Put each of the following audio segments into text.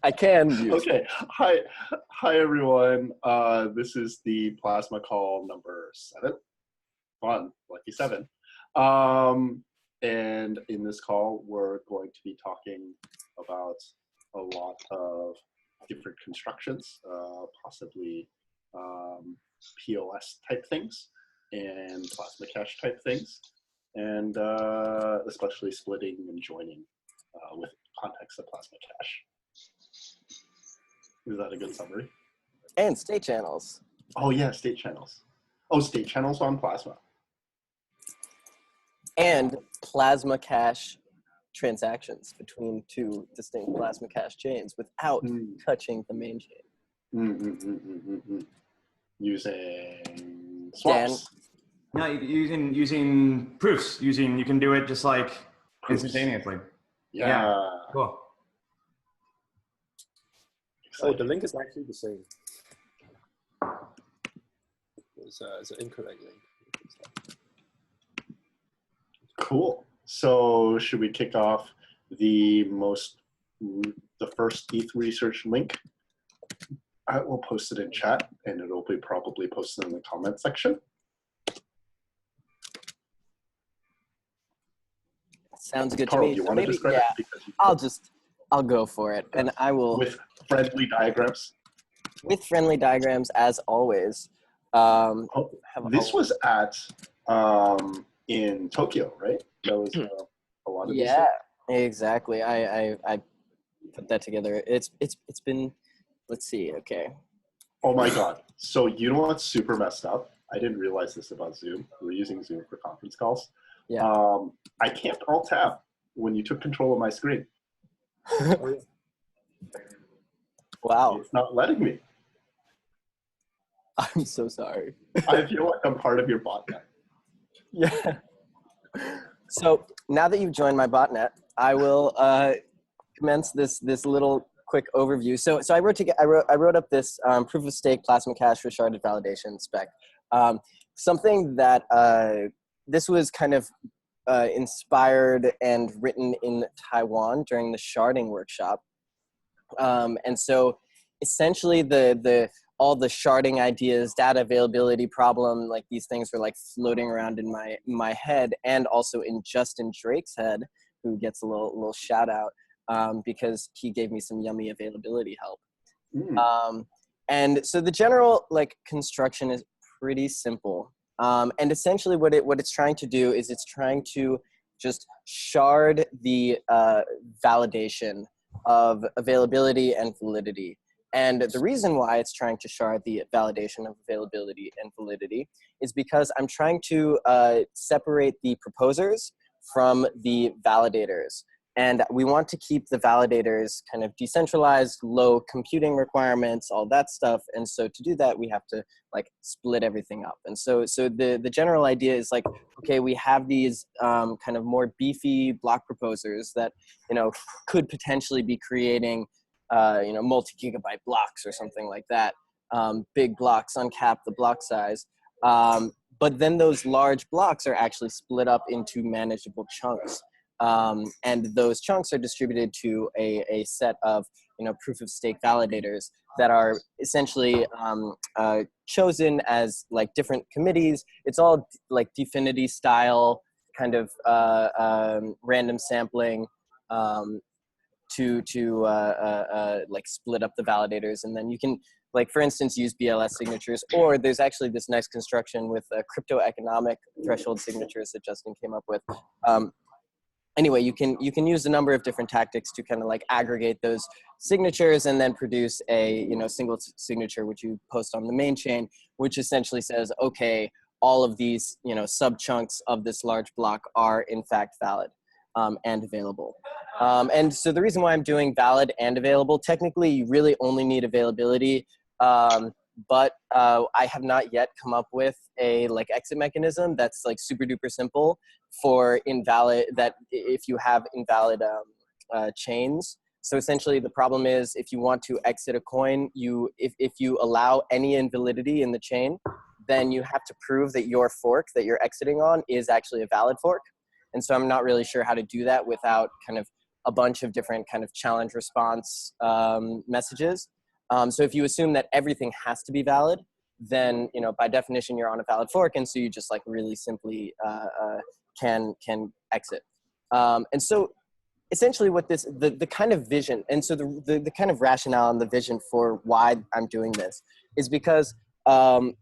I can use. Okay. Hi everyone. This is the plasma call number 7. Fun, lucky 7. And in this call, we're going to be talking about a lot of different constructions, possibly PoS type things and plasma cache type things, and especially splitting and joining with context of plasma cache. Is that a good summary? And state channels. Oh yeah, state channels. Oh, state channels on plasma. And plasma cache transactions between two distinct plasma cache chains without touching the main chain. Using swaps. No, using proofs. You can do it just like proofs. Instantaneously. Yeah. Cool. Oh, the link is actually the same. It's an incorrect link. Cool. So should we kick off the first ETH research link? I will post it in chat, and it'll be probably posted in the comment section. Sounds good Carl, to me. you So want to maybe, describe it? I'll go for it, and I will with friendly diagrams. With friendly diagrams, as always. This was at in Tokyo, right? That was a lot of. Yeah, exactly. I put that together. It's been. Let's see. Okay. Oh my God! So you know what's super messed up? I didn't realize this about Zoom. We're using Zoom for conference calls. Yeah. I can't alt tab when you took control of my screen. Wow. It's not letting me. I'm so sorry. I feel like I'm part of your botnet. Yeah. So now that you've joined my botnet, I will commence this little quick overview. So I wrote up this proof of stake plasma cache for sharded validation spec. Something that this was kind of inspired and written in Taiwan during the sharding workshop. And so essentially all the sharding ideas, data availability problem, like these things were like floating around in my head, and also in Justin Drake's head, who gets a little shout out because he gave me some yummy availability help. And so the general like construction is pretty simple. And essentially what it's trying to do is it's trying to just shard the validation of availability and validity. And the reason why it's trying to shard the validation of availability and validity is because I'm trying to separate the proposers from the validators. And we want to keep the validators kind of decentralized, low computing requirements, all that stuff. And so to do that, we have to like split everything up. And so the general idea is like, okay, we have these kind of more beefy block proposers that, could potentially be creating, multi-gigabyte blocks or something like that. Big blocks, uncap the block size. But then those large blocks are actually split up into manageable chunks. And those chunks are distributed to a set of proof of stake validators that are essentially chosen as like different committees. It's all like Dfinity style kind of random sampling to like split up the validators, and then you can like for instance use BLS signatures, or there's actually this nice construction with cryptoeconomic threshold signatures that Justin came up with. Anyway, you can use a number of different tactics to kind of like aggregate those signatures and then produce a single signature which you post on the main chain, which essentially says, okay, all of these sub chunks of this large block are in fact valid and available. And so the reason why I'm doing valid and available, technically you really only need availability, but I have not yet come up with a like exit mechanism that's like super duper simple for invalid, that if you have invalid chains. So essentially the problem is if you want to exit a coin, if you allow any invalidity in the chain, then you have to prove that your fork that you're exiting on is actually a valid fork. And so I'm not really sure how to do that without kind of a bunch of different kind of challenge response messages. So if you assume that everything has to be valid, then, you know, by definition, you're on a valid fork. And so you just like really simply can exit. And so essentially what this, the kind of vision, and so the kind of rationale and the vision for why I'm doing this is because I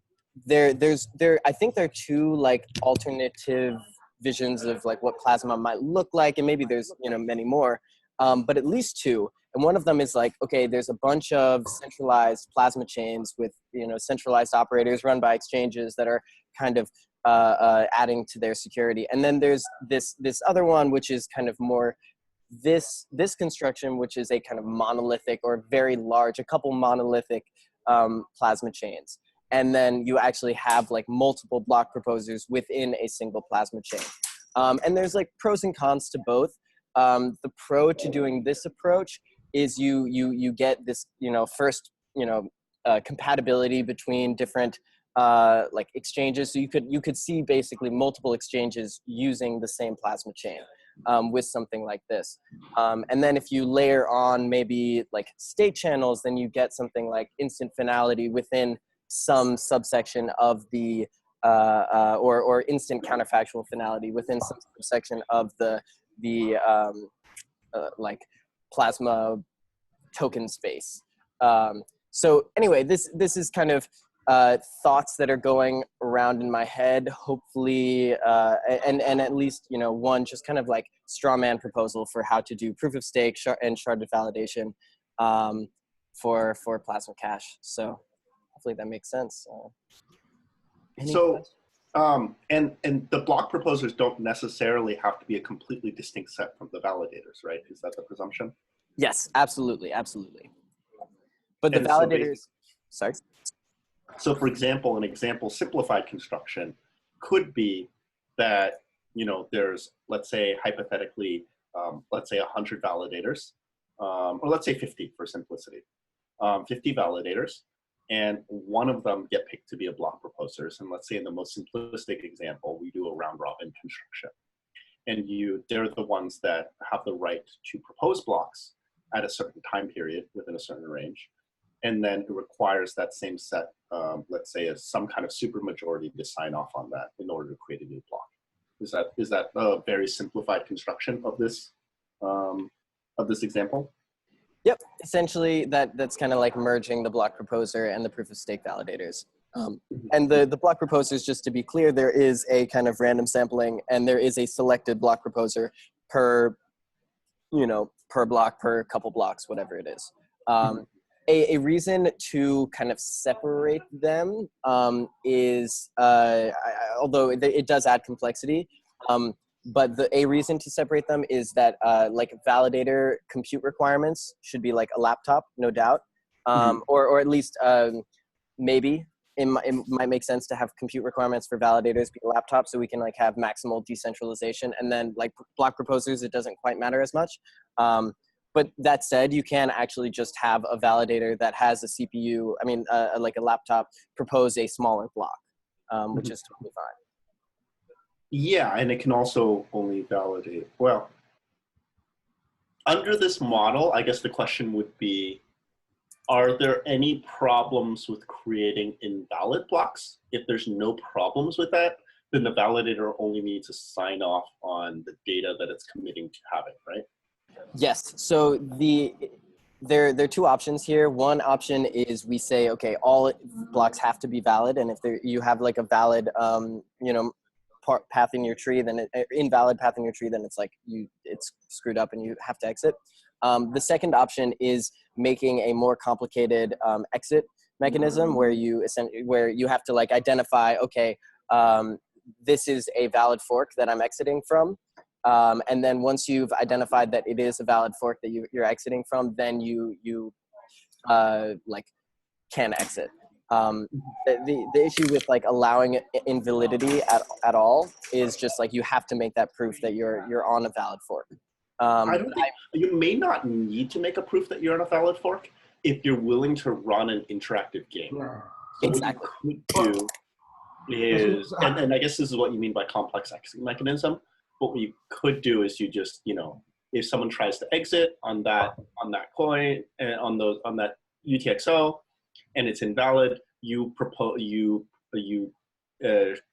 think there are two like alternative visions of like what plasma might look like, and maybe there's, you know, many more, but at least two. And one of them is like, okay, there's a bunch of centralized plasma chains with, you know, centralized operators run by exchanges that are kind of adding to their security. And then there's this other one, which is kind of more this construction, which is a kind of monolithic or very large, a couple monolithic plasma chains. And then you actually have like multiple block proposers within a single plasma chain. And there's like pros and cons to both. The pro to doing this approach is you get this, you know, first, you know, compatibility between different like exchanges. So you could see basically multiple exchanges using the same plasma chain with something like this. And then if you layer on maybe like state channels, then you get something like instant finality within some subsection of the or instant counterfactual finality within some subsection of the like plasma token space. So anyway, this is kind of thoughts that are going around in my head, hopefully, and at least, you know, one just kind of like straw man proposal for how to do proof of stake and sharded validation for Plasma Cash. So hopefully that makes sense. So, and the block proposers don't necessarily have to be a completely distinct set from the validators, right? Is that the presumption? Yes, absolutely, absolutely. But the And validators, sorry. So for example, an example simplified construction could be that, you know, there's, let's say hypothetically, let's say 100 validators, or let's say 50 for simplicity, 50 validators, and one of them get picked to be a block proposers. And let's say in the most simplistic example, we do a round robin construction. And they're the ones that have the right to propose blocks at a certain time period within a certain range. And then it requires that same set, let's say, as some kind of supermajority to sign off on that in order to create a new block. Is that a very simplified construction of this example? Yep, essentially that's kind of like merging the block proposer and the proof of stake validators. And the block proposers, just to be clear, there is a kind of random sampling, and there is a selected block proposer per, you know, per block, per couple blocks, whatever it is. A reason to kind of separate them is, although it does add complexity, but a reason to separate them is that like validator compute requirements should be like a laptop, no doubt, or at least maybe it might make sense to have compute requirements for validators be a laptop, so we can like have maximal decentralization. And then like block proposers, it doesn't quite matter as much. But that said, you can actually just have a validator that has a CPU, I mean, like a laptop, propose a smaller block, which is totally fine. Yeah, and it can also only validate. Well, under this model, I guess the question would be, are there any problems with creating invalid blocks? If there's no problems with that, then the validator only needs to sign off on the data that it's committing to having, right? Yes. So there are two options here. One option is we say, okay, all blocks have to be valid, and if you have like a valid, you know, path in your tree, then invalid path in your tree, then it's like it's screwed up and you have to exit. The second option is making a more complicated exit mechanism where you have to like identify, okay, this is a valid fork that I'm exiting from. And then once you've identified that it is a valid fork that you're exiting from, then you like can exit. The issue with like allowing invalidity at all is just like you have to make that proof that you're on a valid fork. I don't think you may not need to make a proof that you're on a valid fork if you're willing to run an interactive game. So exactly. What you could do is, and I guess this is what you mean by complex exit mechanism. What you could do is you just, you know, if someone tries to exit on that coin and on that UTXO, and it's invalid, you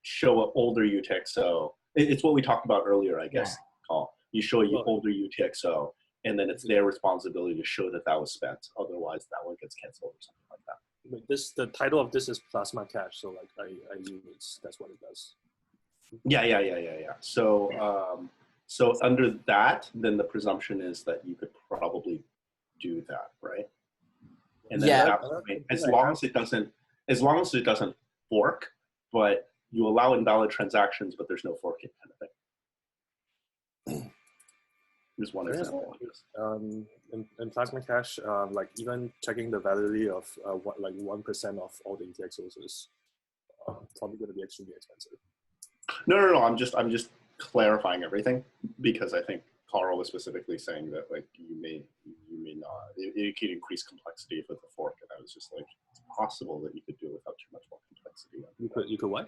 show an older UTXO. It's what we talked about earlier, I guess. Call you show an older UTXO, and then it's their responsibility to show that that was spent. Otherwise, that one gets canceled or something like that. But the title of this is plasma cache, so like I assume that's what it does. Yeah. So under that, then the presumption is that you could probably do that, right? And then at that point, as long as it doesn't fork, but you allow invalid transactions, but there's no forking kind of thing. There's one example. In plasma cache, like even checking the validity of 1% of all the UTXOs is probably going to be extremely expensive. No. I'm just clarifying everything, because I think Carl was specifically saying that like you may not. It could increase complexity with the fork, and I was just like, it's possible that you could do it without too much more complexity. You could what?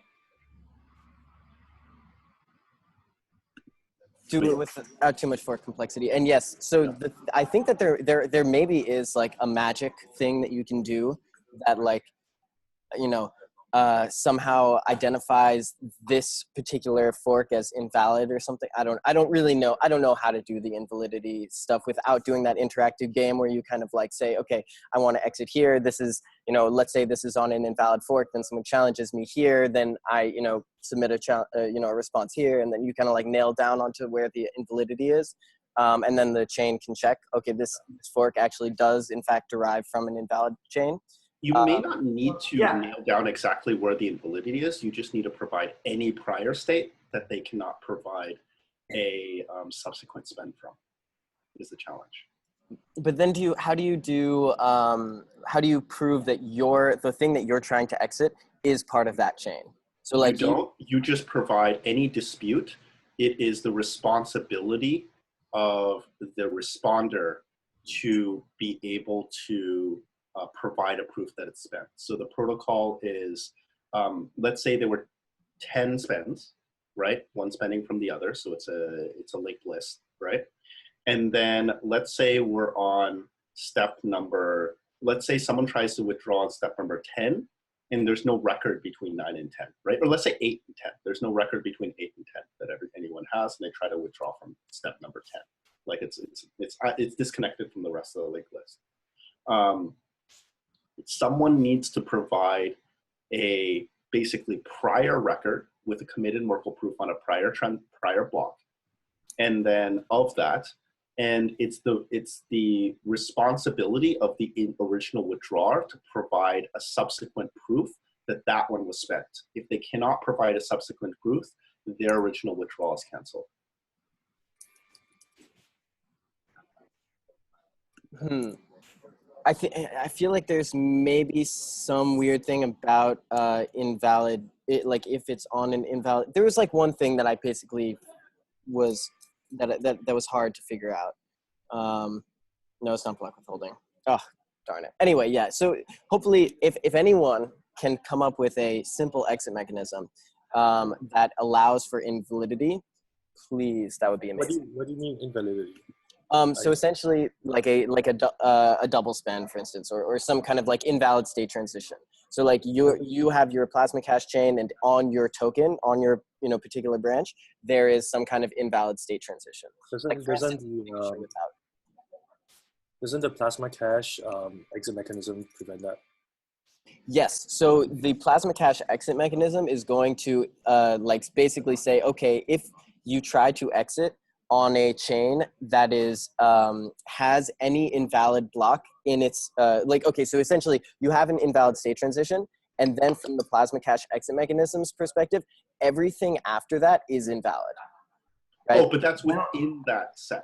Do it without too much fork complexity. And yes, so I think that there maybe is like a magic thing that you can do that, like, you know, somehow identifies this particular fork as invalid or something. I don't really know. I don't know how to do the invalidity stuff without doing that interactive game where you kind of like say, okay, I want to exit here. This is, you know, let's say this is on an invalid fork. Then someone challenges me here. Then I, you know, submit a response here, and then you kind of like nail down onto where the invalidity is. And then the chain can check, okay, this fork actually does in fact derive from an invalid chain. You may not need to nail down exactly where the invalidity is. You just need to provide any prior state that they cannot provide a subsequent spend from, is the challenge. But then how do you prove that the thing that you're trying to exit is part of that chain? So like you just provide any dispute. It is the responsibility of the responder to be able to provide a proof that it's spent. So the protocol is, let's say there were 10 spends, right? One spending from the other, so it's a linked list, right? And then let's say we're on let's say someone tries to withdraw on step number 10, and there's no record between 9 and 10, right? Or let's say 8 and 10. There's no record between 8 and 10 that anyone has, and they try to withdraw from step number 10. Like it's disconnected from the rest of the linked list. Someone needs to provide a basically prior record with a committed Merkle proof on a prior block, and then of that, and it's the responsibility of the original withdrawer to provide a subsequent proof that that one was spent. If they cannot provide a subsequent proof, their original withdrawal is canceled. I feel like there's maybe some weird thing about invalid. Like if it's on an invalid, there was like one thing that I basically was that was hard to figure out. No, it's not block withholding. Oh, darn it. Anyway, yeah. So hopefully, if anyone can come up with a simple exit mechanism that allows for invalidity, please, that would be amazing. What do you mean invalidity? So essentially like a double spend, for instance, or some kind of like invalid state transition. So like you have your plasma cache chain, and on your token, on your particular branch, there is some kind of invalid state transition. Doesn't the plasma cache exit mechanism prevent that? Yes. So the plasma cache exit mechanism is going to like basically say, okay, if you try to exit on a chain that is has any invalid block in its okay, so essentially you have an invalid state transition, and then from the plasma cache exit mechanism's perspective, everything after that is invalid. Right? Oh, but that's within that set.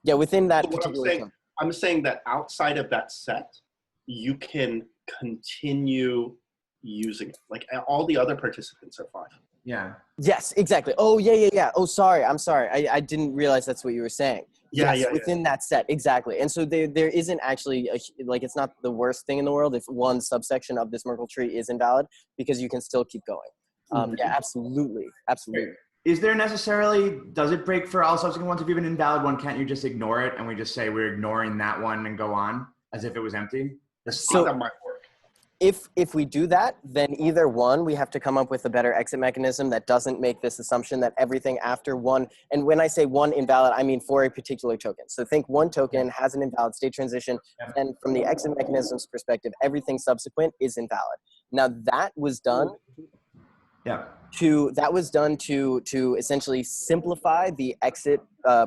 Yeah, within that So particular. I'm saying that outside of that set, you can continue using it. Like all the other participants are fine. Yeah. Yes, exactly. Oh, yeah. Oh, sorry. I'm sorry. I didn't realize that's what you were saying. Within that set. Exactly. And so there isn't actually, it's not the worst thing in the world if one subsection of this Merkle tree is invalid, because you can still keep going. Yeah, absolutely. Absolutely. is there necessarily, does it break for all subsequent ones? If you have an invalid one, can't you just ignore it and we just say we're ignoring that one and go on as if it was empty? So that might work. If we do that, then either one, we have to come up with a better exit mechanism that doesn't make this assumption that everything after one, and when I say one invalid, I mean for a particular token. So think one token has an invalid state transition, and from the exit mechanism's perspective, everything subsequent is invalid. Now that was done to essentially simplify the exit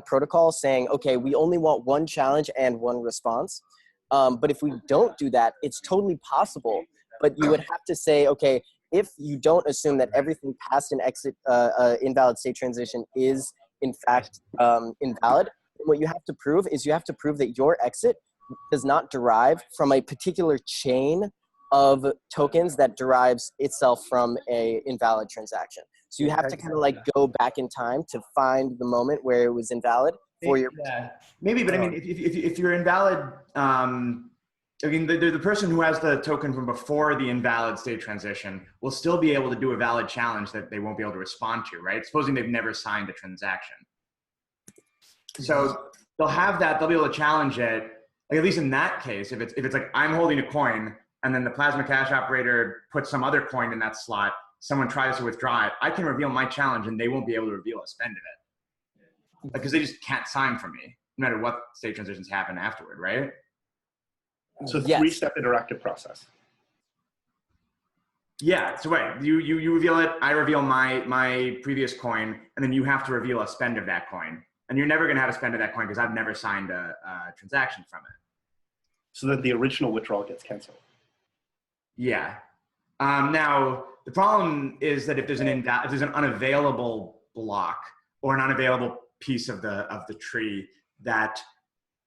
protocol, saying, okay, we only want one challenge and one response. But if we don't do that, it's totally possible. But you would have to say, okay, if you don't assume that everything past an exit invalid state transition is in fact invalid, what you have to prove is you have to prove that your exit does not derive from a particular chain of tokens that derives itself from a invalid transaction. So you have to kind of like go back in time to find the moment where it was invalid for your. Yeah, maybe, but I mean, if you're invalid, I mean, the person who has the token from before the invalid state transition will still be able to do a valid challenge that they won't be able to respond to, right? Supposing they've never signed a transaction. So they'll have that, they'll be able to challenge it, like at least in that case, if it's like I'm holding a coin and then the plasma cash operator puts some other coin in that slot, someone tries to withdraw it, I can reveal my challenge and they won't be able to reveal a spend of it. Because they just can't sign for me, no matter what state transitions happen afterward, right? So Yes. 3-step interactive process. Yeah, so wait, you reveal it, I reveal my previous coin, and then you have to reveal a spend of that coin. And you're never gonna have a spend of that coin because I've never signed a transaction from it. So that the original withdrawal gets canceled. Yeah. Now, the problem is that if there's an unavailable block or an unavailable piece of the tree, that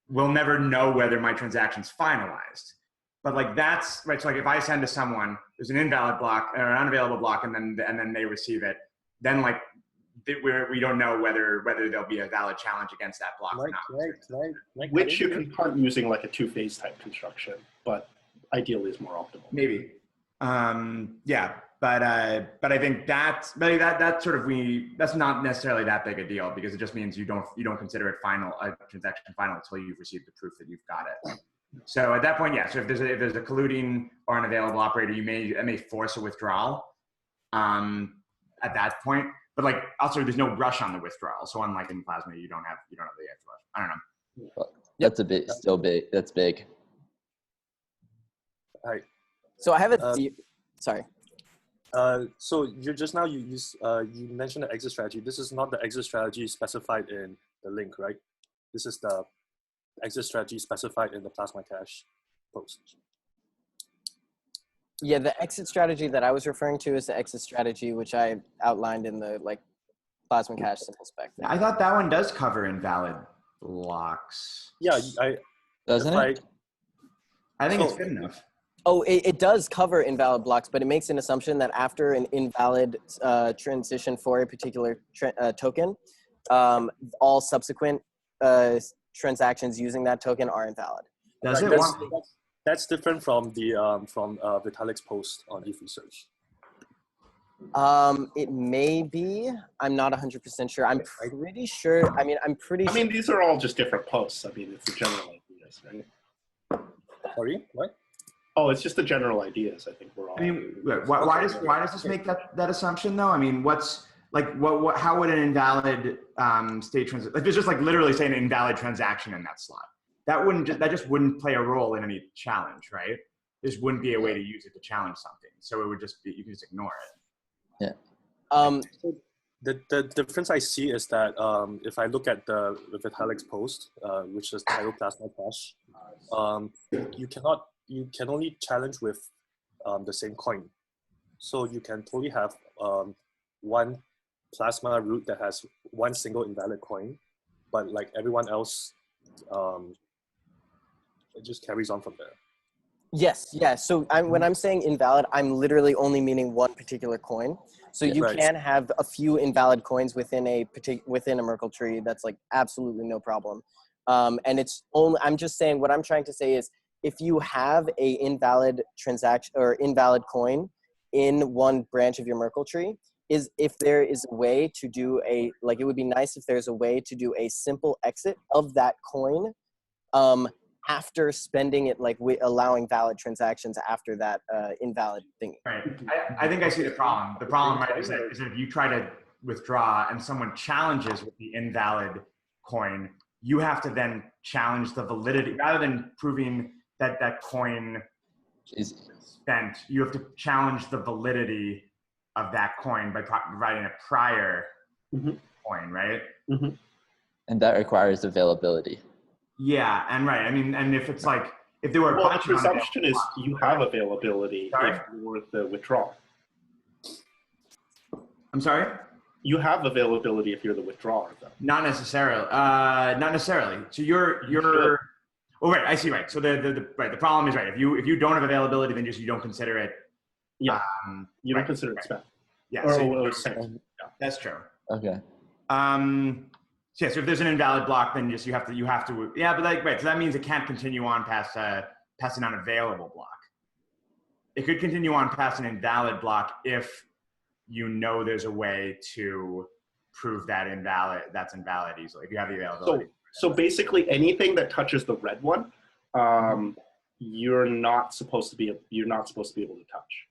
we'll never know whether my transaction's finalized. But like that's right. So like if I send to someone, there's an invalid block or an unavailable block, and then they receive it, then like we don't know whether there'll be a valid challenge against that block or not. Which you can punt using like a two-phase type construction, but ideally is more optimal. Maybe. Yeah, but I think that's not necessarily that big a deal because it just means you don't consider it a transaction final until you've received the proof that you've got it. So at that point, yeah. So if there's a colluding or an available operator, it may force a withdrawal at that point. But like also, there's no rush on the withdrawal. So unlike in Plasma, you don't have the rush. I don't know. That's a bit still big. That's big. All right. So I have a sorry. So you mentioned the exit strategy. This is not the exit strategy specified in the link, right? This is the exit strategy specified in the Plasma Cash post. Yeah, the exit strategy that I was referring to is the exit strategy which I outlined in the Plasma Cash simple spec. I thought that one does cover invalid blocks. Yeah, Doesn't it? I think it's good enough. Oh, it does cover invalid blocks, but it makes an assumption that after an invalid transition for a particular token, all subsequent transactions using that token are invalid. Does right, it? That's different from the Vitalik's post on ETH Research. It may be. I'm not 100% sure. I'm pretty sure. I mean, these are all just different posts. I mean, it's the general ideas, right? Sorry, what? Oh, it's just the general ideas. I think we're all. I mean, why does this make that assumption though? I mean, how would an invalid state transaction? Like, there's just like literally saying an invalid transaction in that slot. That just wouldn't play a role in any challenge, right? This wouldn't be a way to use it to challenge something. So it would just be, you can just ignore it. Yeah. The difference I see is that if I look at the Vitalik's post, which is titled Plasma Cash, you can only challenge with the same coin. So you can totally have one Plasma root that has one single invalid coin, but like everyone else, it just carries on from there. Yes. So when I'm saying invalid, I'm literally only meaning one particular coin. So you can have a few invalid coins within a Merkle tree. That's like absolutely no problem. And it's only, I'm just saying, what I'm trying to say is, if you have a invalid transaction or invalid coin in one branch of your Merkle tree, is if there is a way to do it would be nice if there's a way to do a simple exit of that coin after spending it, like allowing valid transactions after that invalid thing. Right. I think I see the problem. The problem, right, is that if you try to withdraw and someone challenges with the invalid coin, you have to then challenge the validity rather than proving that that coin is spent. You have to challenge the validity of that coin by providing a prior coin, right? And that requires availability. Yeah, and right. I mean, and if it's like, if there were a bunch the presumption is you have availability if you're the withdrawal. I'm sorry? You have availability if you're the withdrawer, though. Not necessarily. Not necessarily. So you're. Oh, right. I see. Right. So the problem is right. If you don't have availability, then you don't consider it. Yeah. You don't consider it spent. Yeah. Or so sent. that's true. Okay. So if there's an invalid block, then you have to. Yeah, but right. So that means it can't continue on past an unavailable block. It could continue on past an invalid block if you know there's a way to prove that that's invalid easily. If you have the availability. So basically anything that touches the red one, you're not supposed to be able to touch.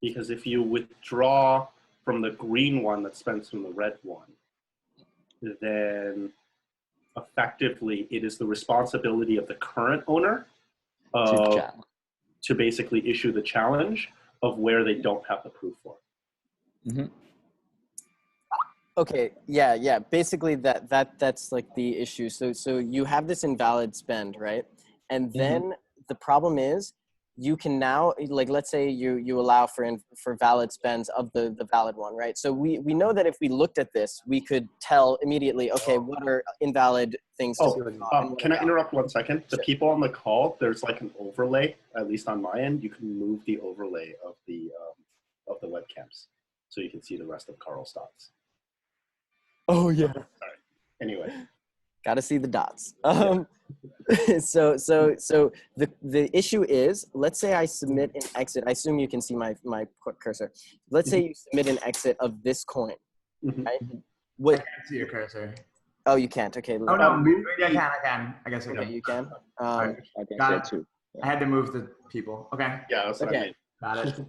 Because if you withdraw from the green one that spends from the red one, then effectively it is the responsibility of the current owner to basically issue the challenge of where they don't have the proof for. Okay, yeah. Basically, that's like the issue. So you have this invalid spend, right? And then the problem is, you can now, like, let's say you allow for valid spends of the valid one, right? So we know that if we looked at this, we could tell immediately, okay, what are invalid things to do? Can I interrupt 1 second? The people on the call, there's like an overlay, at least on my end. You can move the overlay of the webcams, so you can see the rest of Carl's thoughts. Oh yeah. Sorry. Anyway. Got to see the dots. So the issue is, let's say I submit an exit. I assume you can see my cursor. Let's say you submit an exit of this coin. Right? I can't see your cursor. Oh, you can't. Okay. Oh no, maybe I can. I guess I can. Okay, you can. I got it. too. I had to move the people. Okay. Yeah, that's what I mean. Got it.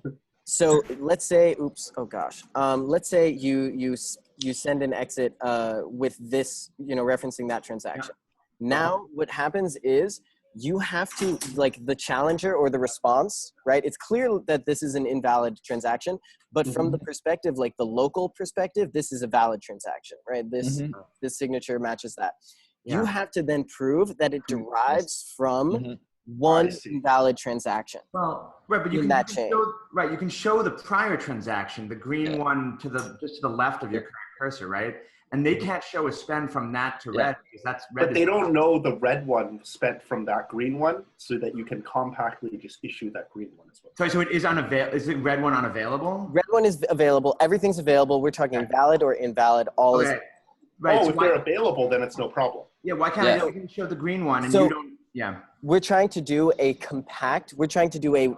So let's say, let's say you send an exit with this, referencing that transaction. Now what happens is you have to, like, the challenger or the response, right? It's clear that this is an invalid transaction, but from the perspective, like the local perspective, this is a valid transaction, right? This signature matches that. You have to then prove that it derives from one invalid transaction. Well, right, but you can show the prior transaction, the green one just to the left of your current cursor, right? And they can't show a spend from that to red because that's red. But they don't know the red one spent from that green one, so that you can compactly just issue that green one as well. Sorry, so it is unavailable. Is the red one unavailable? Red one is available. Everything's available. We're talking valid or invalid. All is. Right. So if they're available, then it's no problem. Yeah. Why can't I show the green one and you don't? Yeah. We're trying to do a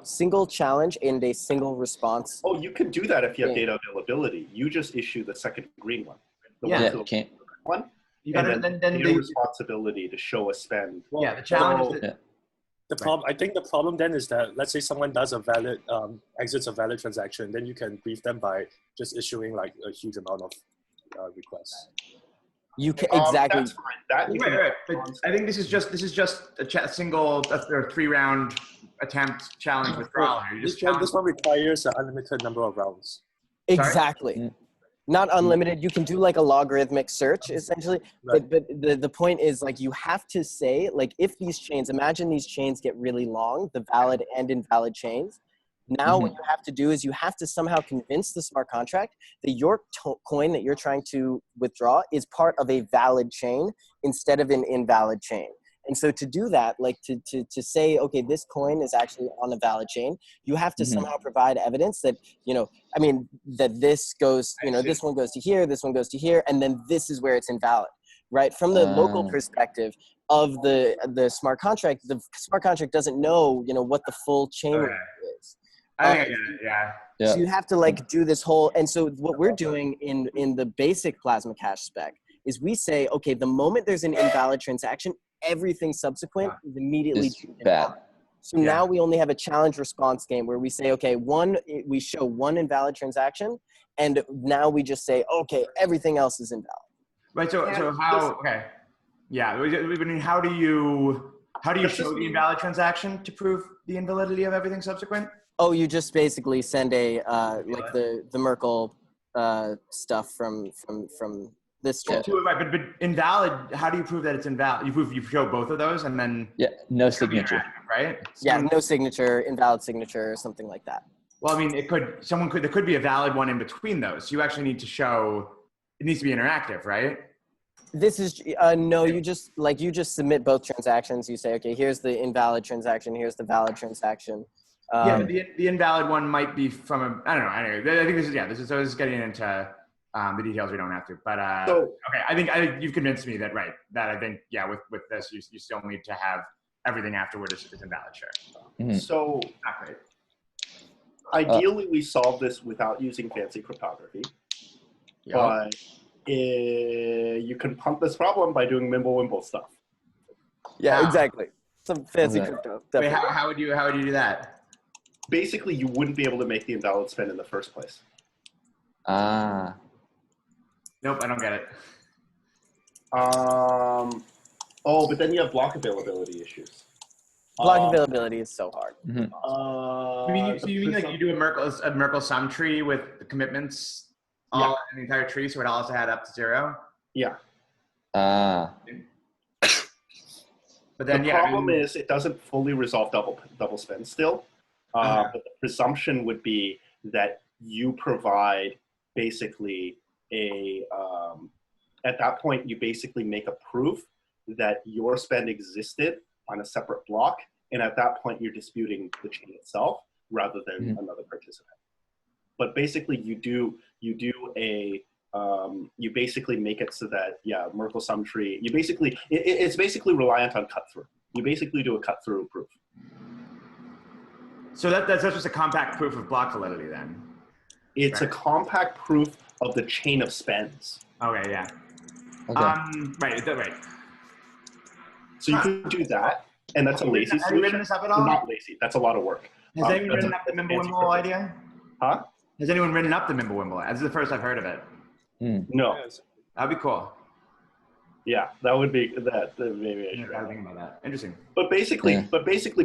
single challenge and a single response. Oh, you can do that if you have data availability. You just issue the second green one. You can't. You got then your responsibility to show a spend. Well, the challenge is the problem. I think the problem then is that, let's say someone does a valid exits a valid transaction, then you can brief them by just issuing like a huge amount of requests. You can exactly. That's fine. Right. But I think this is just a single or 3-round attempt challenge withdrawal. This one requires an unlimited number of rounds. Exactly. Not unlimited. You can do like a logarithmic search essentially. But the point is, like, you have to say, like, if these chains, imagine these chains get really long, the valid and invalid chains. Now what you have to do is you have to somehow convince the smart contract that your coin that you're trying to withdraw is part of a valid chain instead of an invalid chain. And so to do that, like to say, okay, this coin is actually on a valid chain, you have to somehow provide evidence that, that this goes, this one goes to here, this one goes to here, and then this is where it's invalid, right? From the local perspective, of the smart contract, the smart contract doesn't know, what the full chain Okay. is. I think I get it. Yeah. Yeah. So you have to like do this whole, and so what we're doing in the basic Plasma Cache spec is we say, okay, the moment there's an invalid transaction, everything subsequent is immediately It's bad. invalid. So now we only have a challenge response game where we say, okay, we show one invalid transaction, and now we just say, okay, everything else is invalid. Right. So how? Okay. Yeah. I mean, how do you show the invalid transaction to prove the invalidity of everything subsequent? Oh, you just basically send a like the Merkle stuff from this chip. Right, but invalid. How do you prove that it's invalid? You show both of those, and then no signature. Right? Yeah, no signature, invalid signature, or something like that. Well, I mean, there could be a valid one in between those. You actually need to show it needs to be interactive, right? This is no. You just submit both transactions. You say, okay, here's the invalid transaction. Here's the valid transaction. Yeah, the invalid one might be from a, I don't know. Anyway, I think this is getting into the details we don't have to. But okay, I think you've convinced me that I think with this you still need to have everything afterward is invalid. Sure. Mm-hmm. So Not great. ideally, we solve this without using fancy cryptography, but you can pump this problem by doing Mimblewimble stuff. Yeah, exactly. Some fancy crypto. Wait, how would you do that? Basically, you wouldn't be able to make the invalid spend in the first place. Nope, I don't get it. Oh, but then you have block availability issues. Block availability is so hard. You mean like you do a Merkle sum tree with the commitments all in the entire tree, so it also add up to 0? Yeah. But then the problem is it doesn't fully resolve double spend still. But the presumption would be that you provide basically at that point, you basically make a proof that your spend existed on a separate block. And at that point, you're disputing the chain itself rather than another participant. But basically, you basically make it so that, Merkle sum tree, it's basically reliant on cut through. You basically do a cut through proof. So that's just a compact proof of block validity then? It's a compact proof of the chain of spends. Okay, yeah. Okay. Right. So you can do that, and that's a lazy solution. Have you written this up at all? Not lazy. That's a lot of work. Has anyone written up the Mimblewimble idea? Huh? Has anyone written up the Mimblewimble? This is the first I've heard of it. No. That'd be cool. Yeah, that would be that. Maybe I should think about that. Interesting. But basically,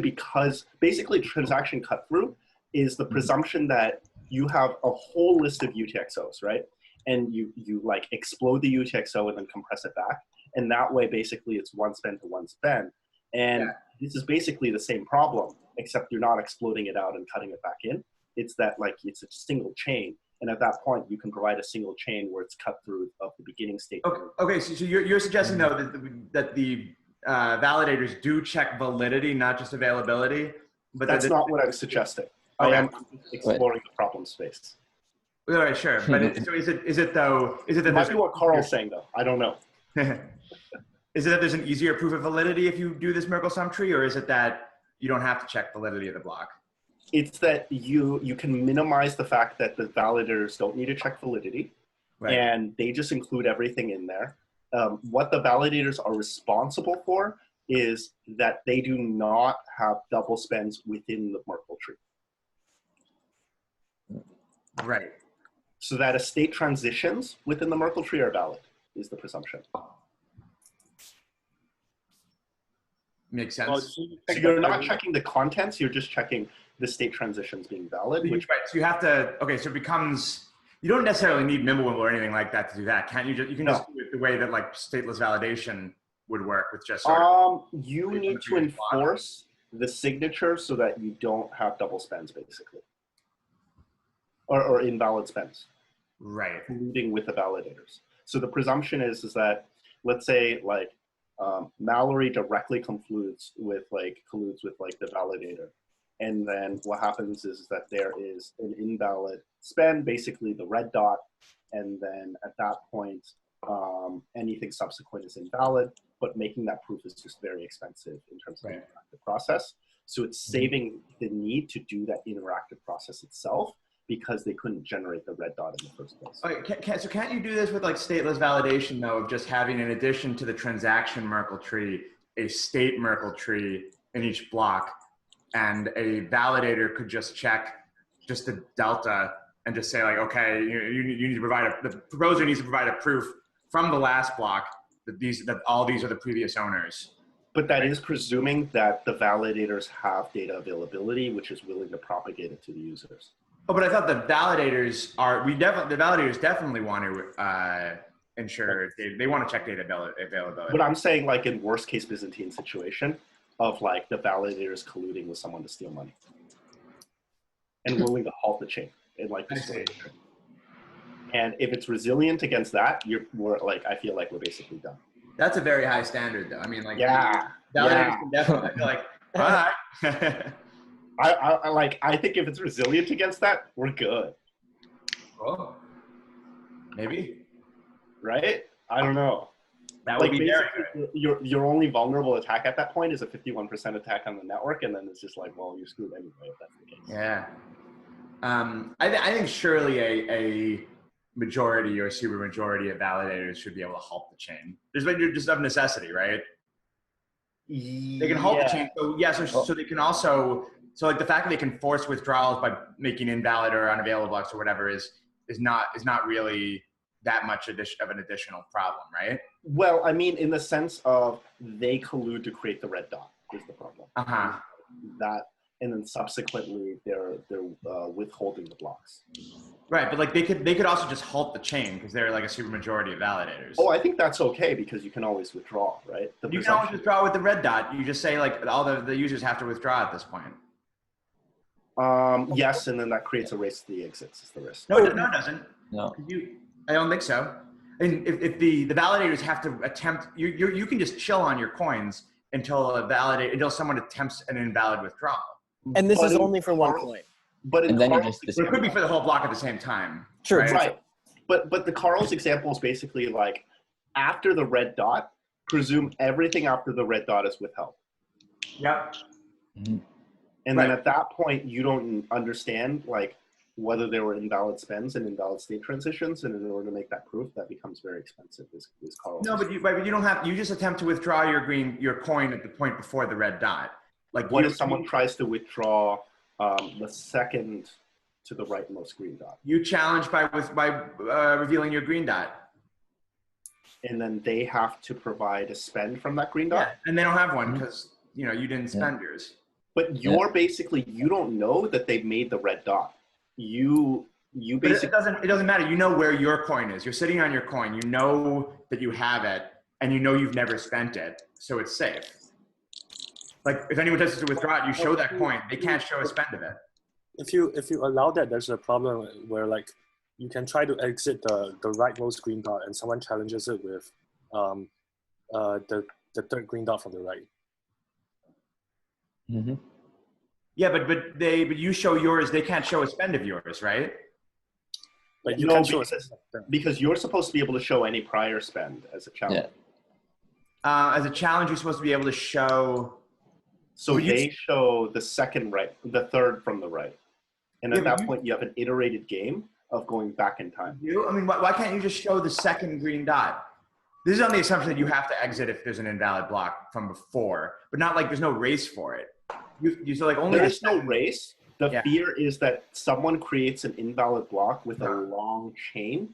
because transaction cut through is the presumption that you have a whole list of UTXOs, right? And you like explode the UTXO and then compress it back, and that way basically it's one spend to one spend. And this is basically the same problem, except you're not exploding it out and cutting it back in. It's that it's a single chain. And at that point, you can provide a single chain where it's cut through of the beginning state. Okay. So you're suggesting though that the validators do check validity, not just availability. But that's not what I'm suggesting. I am exploring the problem space. All right, sure. But so is it that might be what Carl's saying though? I don't know. Is it that there's an easier proof of validity if you do this Merkle sum tree, or is it that you don't have to check validity of the block? It's that you can minimize the fact that the validators don't need to check validity, and they just include everything in there. What the validators are responsible for is that they do not have double spends within the Merkle tree. Right. So that a state transitions within the Merkle tree are valid, is the presumption. Makes sense. So you're not checking the contents, you're just checking the state transitions being valid. So you have to, so it becomes, you don't necessarily need Mimblewimble or anything like that to do that. Can't you just, you can just do it the way that stateless validation would work with just sort of. You need to enforce the signature so that you don't have double spends basically. Or invalid spends. Right. Colluding with the validators. So the presumption is that, let's say Mallory directly colludes with the validator. And then what happens is that there is an invalid spend, basically the red dot. And then at that point, anything subsequent is invalid, but making that proof is just very expensive in terms of the interactive process. So it's saving the need to do that interactive process itself because they couldn't generate the red dot in the first place. Okay, so can't you do this with like stateless validation though, of just having, in addition to the transaction Merkle tree, a state Merkle tree in each block, and a validator could just check just the delta and just say like, okay, you need to provide the proposer needs to provide a proof from the last block that all these are the previous owners. But that is presuming that the validators have data availability, which is willing to propagate it to the users. Oh, but I thought the validators are, the validators definitely want to ensure, they want to check data availability. But I'm saying like in worst case Byzantine situation of like the validators colluding with someone to steal money and willing to halt the chain and like destroy the chain. And if it's resilient against that, we're like, I feel like we're basically done. That's a very high standard though. I mean like, yeah, validators can definitely, I feel like, all right. I think if it's resilient against that, we're good. Oh, maybe. Right? I don't know. That would like be very good. Your only vulnerable attack at that point is a 51% attack on the network, and then it's just like, well, you're screwed anyway if that's the case. Yeah. I think surely a majority or super majority of validators should be able to halt the chain. There's just of necessity, right? They can halt the chain. So yeah, so they can also, so like the fact that they can force withdrawals by making invalid or unavailable blocks or whatever is not really that much of an additional problem, right? Well, I mean, in the sense of they collude to create the red dot is the problem. That, and then subsequently they're withholding the blocks. Right, but like they could also just halt the chain because they're like a super majority of validators. Oh, I think that's okay because you can always withdraw, right? You can always withdraw with the red dot. You just say like all the users have to withdraw at this point. Yes, and then that creates a race to the exits is the risk. No, it doesn't. No. I don't think so. And if the validators have to attempt, you can just chill on your coins until someone attempts an invalid withdrawal. And this is only for one coin. But And then you It could be for the whole block at the same time. True. Right. But the Carl's example is basically like after the red dot, presume everything after the red dot is withheld. Yep. Mm-hmm. And then at that point, you don't understand like whether there were invalid spends and invalid state transitions, and in order to make that proof, that becomes very expensive. Is Carl's. No, but you don't have. You just attempt to withdraw your coin at the point before the red dot. Like what if someone tries to withdraw the second to the rightmost green dot? You challenge by revealing your green dot. And then they have to provide a spend from that green dot? Yeah, and they don't have one because you didn't spend yours. But you're basically, you don't know that they've made the red dot. You basically... It doesn't matter. You know where your coin is. You're sitting on your coin. You know that you have it, and you know you've never spent it, so it's safe. Like if anyone tries to withdraw it, you show that coin. They can't show a spend of it. If you allow that, there's a problem where like you can try to exit the rightmost green dot, and someone challenges it with the third green dot from the right. Mm-hmm. Yeah, but you show yours. They can't show a spend of yours, right? But you No, can't show because you're supposed to be able to show any prior spend as a challenge. Yeah. As a challenge, you're supposed to be able to show. So they show the the third from the right. And at that point, you have an iterated game of going back in time. Why can't you just show the second green dot? This is on the assumption that you have to exit if there's an invalid block from before, but not like there's no race for it. So like only there's no race. The fear is that someone creates an invalid block with a long chain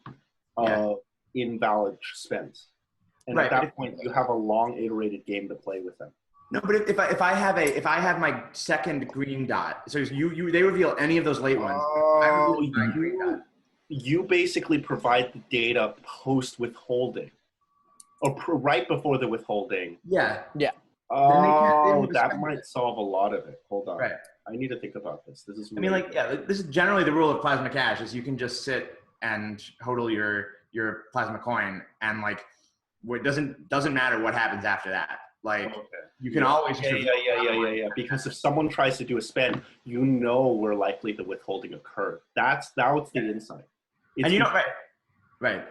of invalid spends. And at that point, you have a long iterated game to play with them. No, but if I have my second green dot, so they reveal any of those late ones. I reveal my green dot. You basically provide the data post withholding, or right before the withholding. Yeah. Yeah. Oh, that might solve a lot of it. Hold on. Right. I need to think about this. This is. Really this is generally the rule of plasma cash is you can just sit and hodl your plasma coin, and like it doesn't matter what happens after that. Like you can always yeah. Because if someone tries to do a spend, you know where likely the withholding occurred. That's the insight. And right.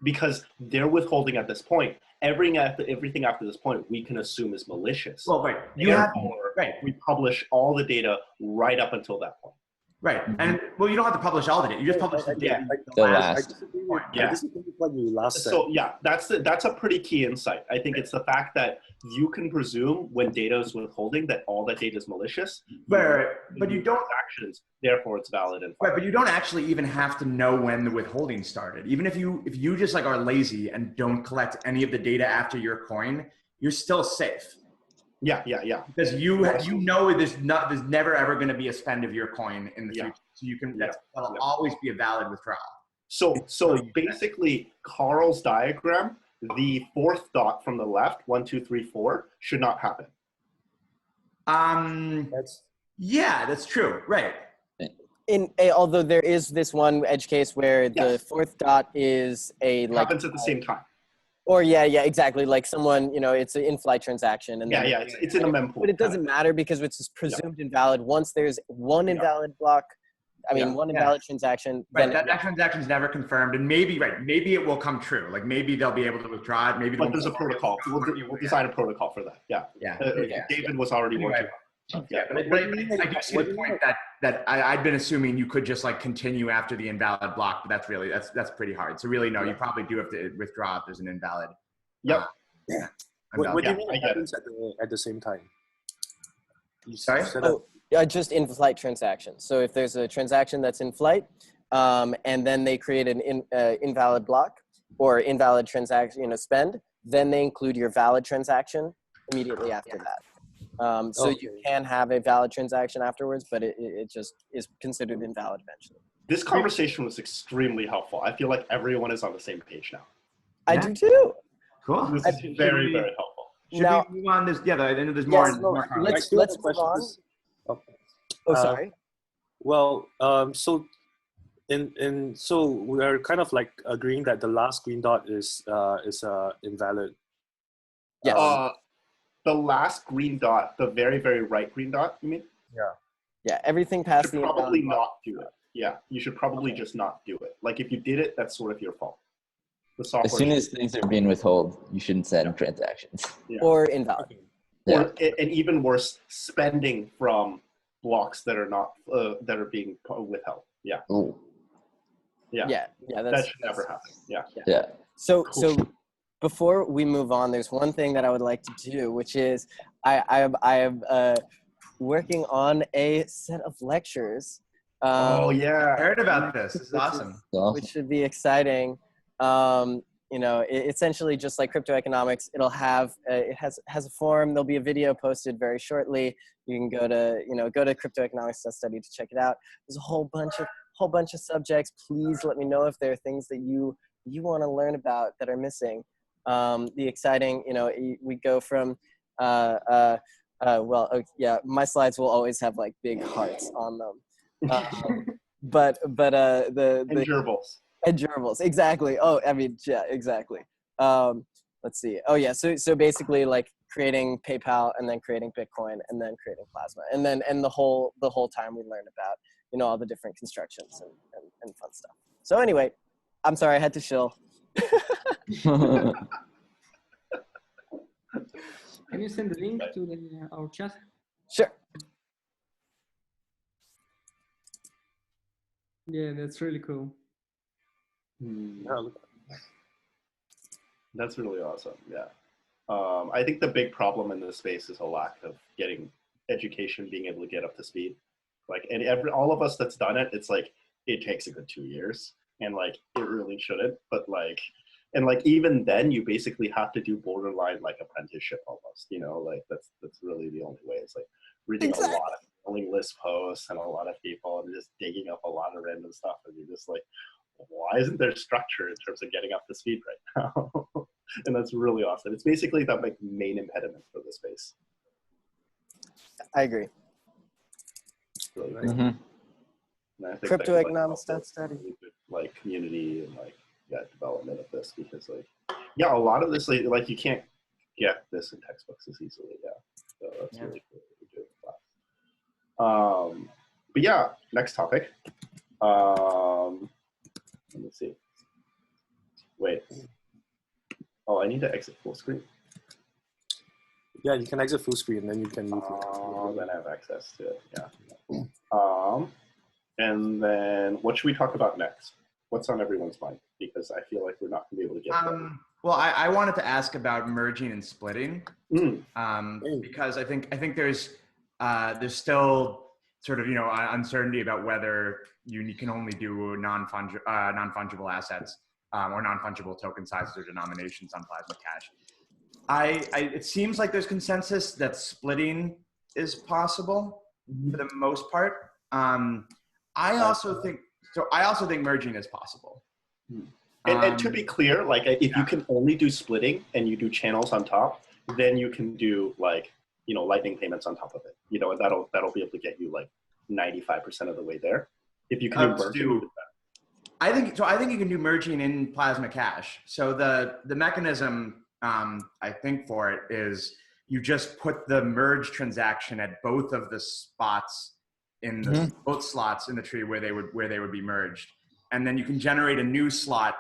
because they're withholding at this point. Everything after this point, we can assume is malicious. Well, right. Therefore, Right. we publish all the data right up until that point. Right. And well, you don't have to publish all the data. You just publish the data. The I last. disagree Yeah. with what you last said. So yeah, that's a pretty key insight. I think it's the fact that you can presume when data is withholding that all that data is malicious. Right. But you don't. Actions, therefore it's valid and Right, but you don't actually even have to know when the withholding started. Even if you just like are lazy and don't collect any of the data after your coin, you're still safe. Yeah. Because you know there's never ever going to be a spend of your coin in the future, so you can that'll always be a valid withdrawal. So basically, Carl's diagram, the fourth dot from the left, 1, 2, 3, 4, should not happen. That's true. Right. Although there is this one edge case where the fourth dot is Happens at the same time. Or exactly. Like someone, it's an in-flight transaction, and it's in a mempool. But it doesn't matter because it's presumed invalid. Once there's one invalid block, one invalid transaction. Right, then that transaction's never confirmed, and maybe it will come true. Like maybe they'll be able to withdraw it. Maybe but there's a protocol. We'll design a protocol for that. David was already working. But I do see the point that I've been assuming you could just like continue after the invalid block, but that's pretty hard. So really, no, you probably do have to withdraw if there's an invalid. What do you mean it happens at the same time? Sorry? Just in-flight transaction. So if there's a transaction that's in flight, and then they create an invalid block or invalid transaction, spend, then they include your valid transaction immediately after that. So you can have a valid transaction afterwards, but it just is considered invalid eventually. This conversation was extremely helpful. I feel like everyone is on the same page now. I do too. Cool. This is very, very helpful. Should we move on? There's more. Let's move on. Sorry. So we are kind of like agreeing that the last green dot is invalid. Yes. The last green dot, the very, very right green dot, you mean? Yeah, everything past the probably not do it. Yeah, you should probably just not do it. Like if you did it, that's sort of your fault. The software as soon as things are being withheld, you shouldn't send transactions. Or invalid. Or, and even worse, spending from blocks that are not that are being withheld. Yeah. Ooh. Yeah. That should never happen. Yeah. So before we move on, there's one thing that I would like to do, which is I am working on a set of lectures. I heard about this. This is awesome. Which should be exciting. Essentially just like cryptoeconomics, it'll have it has a forum. There'll be a video posted very shortly. You can go to cryptoeconomics.study to check it out. There's a whole bunch of subjects. Please let me know if there are things that you want to learn about that are missing. The exciting, we go from my slides will always have like big hearts on them. But the gerbils. And gerbils, exactly. Oh, I mean, yeah, exactly. Let's see. Oh, yeah. So basically, like creating PayPal and then creating Bitcoin and then creating Plasma, and the whole time we learn about all the different constructions and fun stuff. So anyway, I'm sorry I had to shill. Can you send the link to our chat? Sure. Yeah, that's really cool. That's really awesome. Yeah. I think the big problem in this space is a lack of getting education, being able to get up to speed. Like, and all of us that's done it, it's like, it takes a good 2 years, and like, it really shouldn't, but like, and like, even then you basically have to do borderline like apprenticeship almost, like that's really the only way. It's like reading a lot of mailing list posts and a lot of people and just digging up a lot of random stuff, and you're just like, why isn't there structure in terms of getting up to speed right now? And that's really awesome. It's basically the main impediment for the space. I agree. Really nice. Mm-hmm. Cryptoeconomics.study. Really good, like community and like development of this, because like a lot of this like you can't get this in textbooks as easily. So that's really cool that we're doing that. But yeah, next topic. Let me see. Wait. Oh, I need to exit full screen. Yeah, you can exit full screen, and then you can move. Oh, then I have access to it. Yeah. And then what should we talk about next? What's on everyone's mind? Because I feel like we're not going to be able to get there. Well, I wanted to ask about merging and splitting, because I think there's still sort of uncertainty about whether you can only do non-fungible assets or non-fungible token sizes or denominations on Plasma Cash. It seems like there's consensus that splitting is possible for the most part. I also think merging is possible. And to be clear, like if you can only do splitting and you do channels on top, then you can do like, lightning payments on top of it. And that'll be able to get you like 95% of the way there. If you can do I think you can do merging in Plasma Cash. So the mechanism I think for it is you just put the merge transaction at both of the spots in the both slots in the tree where they would be merged, and then you can generate a new slot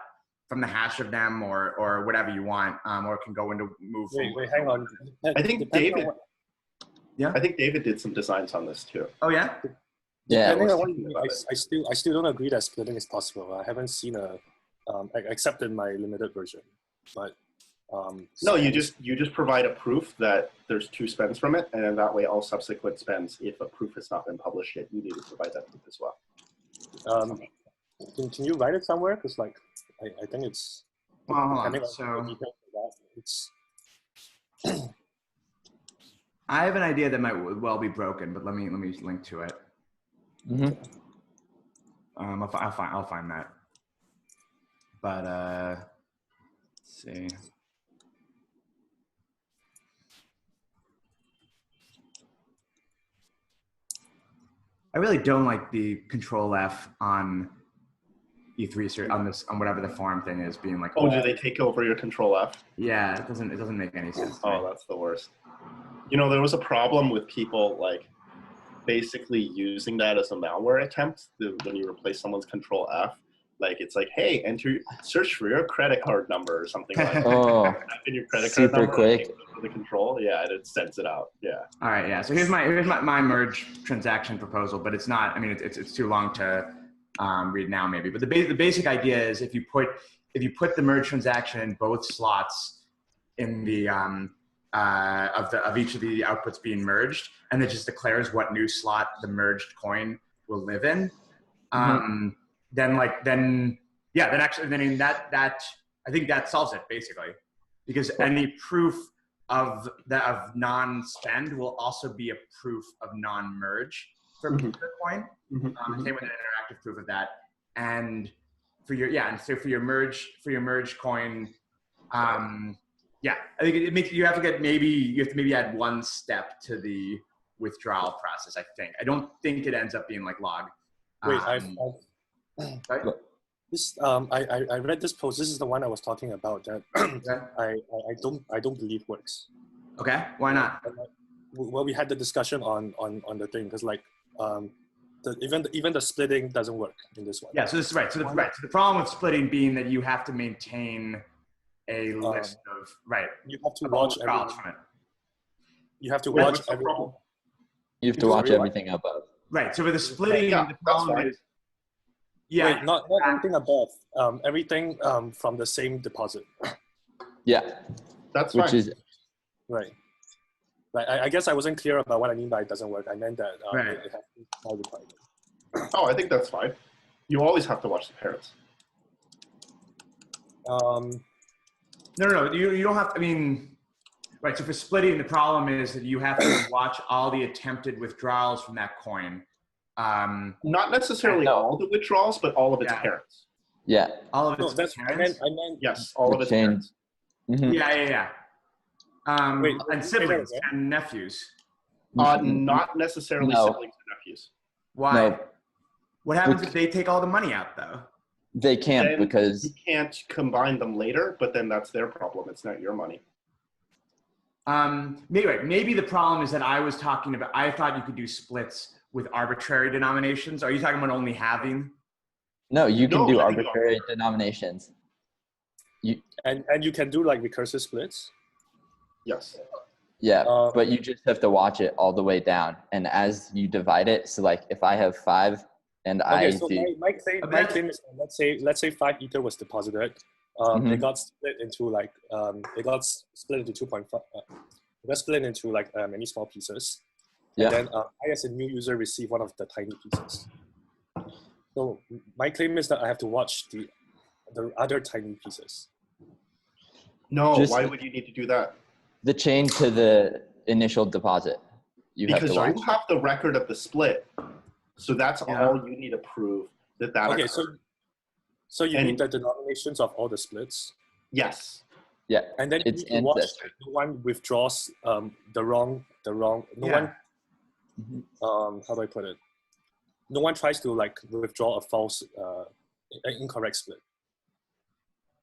from the hash of them or whatever you want, or it can go into move. Wait, hang on. I think David. Yeah, I think David did some designs on this too. Oh yeah. Yeah. I still don't agree that splitting is possible. I haven't seen except in my limited version, but. No, you just provide a proof that there's 2 spends from it, and then that way all subsequent spends, if a proof has not been published yet, you need to provide that proof as well. Can you write it somewhere? Because like I think it's. Well, hold on. So it's. I have an idea that might well be broken, but let me link to it. I'll find that. But let's see. I really don't like the Control F on E3 on whatever the form thing is being like. Oh, do they take over your Control F? Yeah, it doesn't make any sense. Oh, that's the worst. There was a problem with people like basically using that as a malware attempt when you replace someone's Control F. Like it's like, hey, search for your credit card number or something like that. Oh, type in your credit card super number quick. For the control, yeah, and it sends it out. Yeah. All right, yeah. So here's my merge transaction proposal, but it's not. I mean, it's too long to read now, maybe. But the basic idea is if you put the merge transaction in both slots in the of each of the outputs being merged, and it just declares what new slot the merged coin will live in. Then I think that solves it basically, because any proof of non-spend will also be a proof of non-merge for the coin. Same with an interactive proof of that. And for your merge coin, I think it makes you have to maybe add one step to the withdrawal process. I think I don't think it ends up being like log. Wait, I read this post. This is the one I was talking about that I don't believe works. Okay, why not? Well, we had the discussion on the thing because like even the splitting doesn't work in this one. Yeah, so this is right. So the problem with splitting being that you have to maintain a list of You have to watch everything. From it. You have to watch everything. You have to watch everything above. Right. So with the splitting, the problem is. Yeah. Wait, not everything above. Everything from the same deposit. Yeah. That's which fine. is right. Like I guess I wasn't clear about what I mean by it doesn't work. I meant that it has to be required. Oh, I think that's fine. You always have to watch the parents. No. You don't have to. I mean, right. So for splitting, the problem is that you have to watch all the attempted withdrawals from that coin. Not necessarily all the withdrawals, but all of its parents. Yeah. All of its parents? I meant yes, all of its parents. Yeah. And siblings and nephews. Not necessarily siblings and nephews. Why? No. What happens if they take all the money out, though? They can't then because you can't combine them later, but then that's their problem. It's not your money. Maybe the problem is that I thought you could do splits with arbitrary denominations. Are you talking about only having? No, you can do arbitrary denominations. And you can do like recursive splits. Yes. Yeah, but you just have to watch it all the way down. And as you divide it, so like if I have 5 and Okay, I so do, my claim is, let's say 5 ether was deposited. They got split into like they got split into 2.5. They got split into like many small pieces. yeah. And then I, as a new user, receive one of the tiny pieces. So my claim is that I have to watch the other tiny pieces. No, Just- why would you need to do that? The chain to the initial deposit. You have Because to watch. you have the record of the split. So that's all you need to prove that Okay, occurred. so you need the denominations of all the splits. Yes. Yeah, And then you it's need to watch ancestry. no one withdraws the wrong no one how do I put it? No one tries to like withdraw a false incorrect split.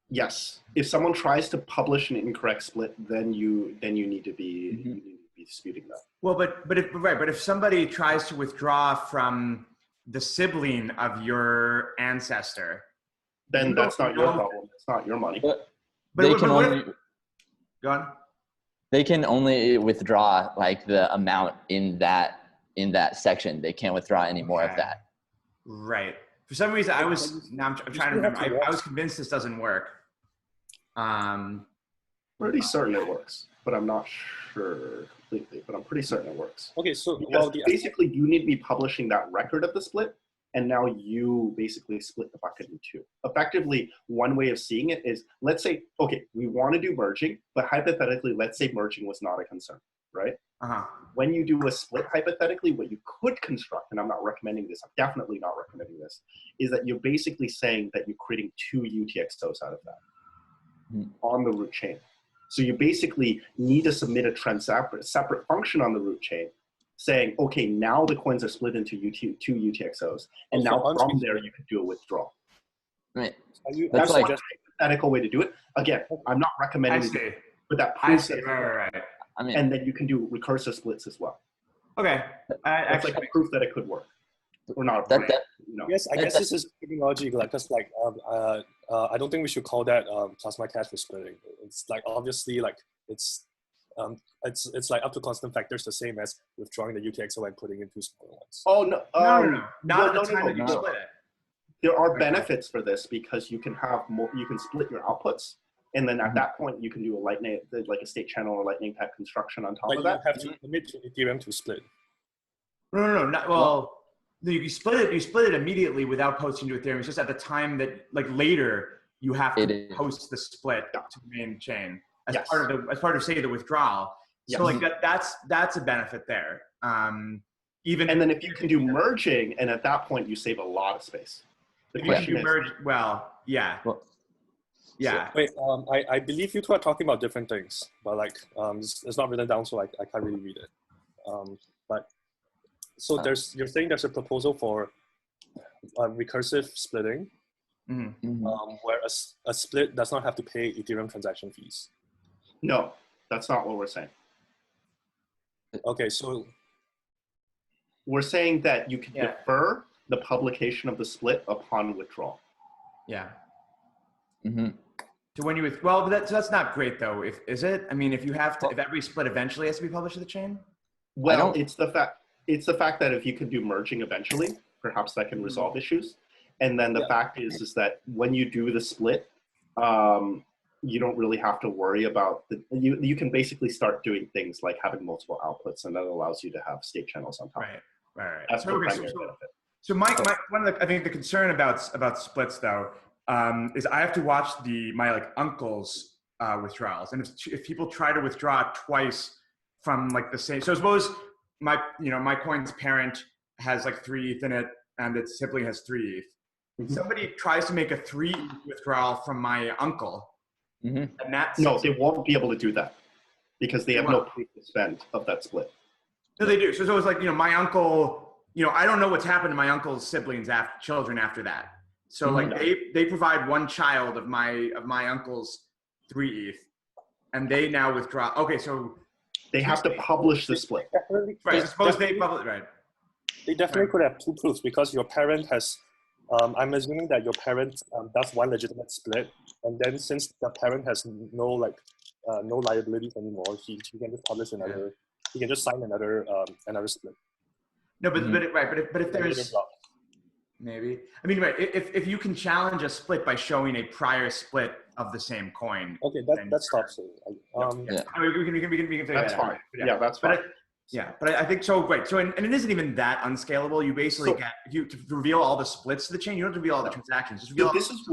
Yes. If someone tries to publish an incorrect split, then you need to be you need to be disputing that. Well, but if somebody tries to withdraw from the sibling of your ancestor, Then you that's don't not your know- problem. It's not your money. But But they what- can but what only if- Go on. they can only withdraw like the amount in that section. They can't withdraw any more of Okay. that. Right. For some reason, I'm trying to remember. I was convinced this doesn't work. Pretty certain it works, but I'm not sure completely. But I'm pretty certain it works. Okay, so Because basically, you need to be publishing that record of the split, and now you basically split the bucket in two. Effectively, one way of seeing it is, let's say, okay, we want to do merging, but hypothetically, let's say merging was not a concern, right? When you do a split, hypothetically, what you could construct, and I'm not recommending this, I'm definitely not recommending this, is that you're basically saying that you're creating 2 UTXOs out of that on the root chain. So you basically need to submit a separate function on the root chain saying, okay, now the coins are split into 2 UTXOs, and now from there you can do a withdrawal. Right. That's like a hypothetical way to do it. Again, I'm not recommending it, but that proves it. Right. I mean, And then you can do recursive splits as well. Okay. That's like a proof that it could work. Or not. Yes, I guess this is terminology, like just like I don't think we should call that plasma cache for splitting. It's like obviously like it's like up to constant factors, the same as withdrawing the UTXO and putting in 2 smaller ones. Oh no! No. Not at the time that you split it. There are benefits for this because you can have more. You can split your outputs, and then at that point you can do a lightning, like a state channel or lightning type construction on top But of you that. have to commit to Ethereum to split. No. Well, you split it immediately without posting to Ethereum. It's just at the time that, like, later you have to post the split to the main chain as part of say the withdrawal. So like that's a benefit there. And then if you can do merging, and at that point you save a lot of space. The question is, yeah. Wait, I believe you two are talking about different things, but like it's not written down, so I can't really read it. But so you're saying there's a proposal for recursive splitting, where a split does not have to pay Ethereum transaction fees. No, that's not what we're saying. Okay, so we're saying that you can defer the publication of the split upon withdrawal. Yeah. To when you but that's not great though. Is it? I mean, if every split eventually has to be published to the chain. Well, it's the fact that if you can do merging eventually, perhaps that can resolve issues. And then the fact is that when you do the split, you don't really have to worry about you can basically start doing things like having multiple outputs, and that allows you to have state channels on top. Right. That's the primary benefit. So Mike, one of I think the concern about splits though is I have to watch my like uncle's withdrawals, and if people try to withdraw twice from like the same, so suppose my coin's parent has like 3 ETH in it, and its sibling has 3 ETH. Somebody tries to make a 3 ETH withdrawal from my uncle, and no, they won't be able to do that because they have no proof to spend of that split. No, they do. So it's like my uncle. I don't know what's happened to my uncle's siblings children after that. So like they provide one child of my uncle's 3 ETH, and they now withdraw. Okay, so they have to publish the split. Right. So suppose they publish. Right. They definitely could have 2 proofs because your parent has I'm assuming that your parent does one legitimate split, and then since the parent has no no liabilities anymore, he can just publish another. He can just sign another split. No, but if Later there's block. maybe, I mean, right, if you can challenge a split by showing a prior split of the same coin. Okay, that stops it. I mean, we can figure That's that out. fine. Yeah, that's fine. But I think so. Right. So, and it isn't even that unscalable. You basically get, if you to reveal all the splits to the chain, you don't have to reveal all the transactions. Just reveal This is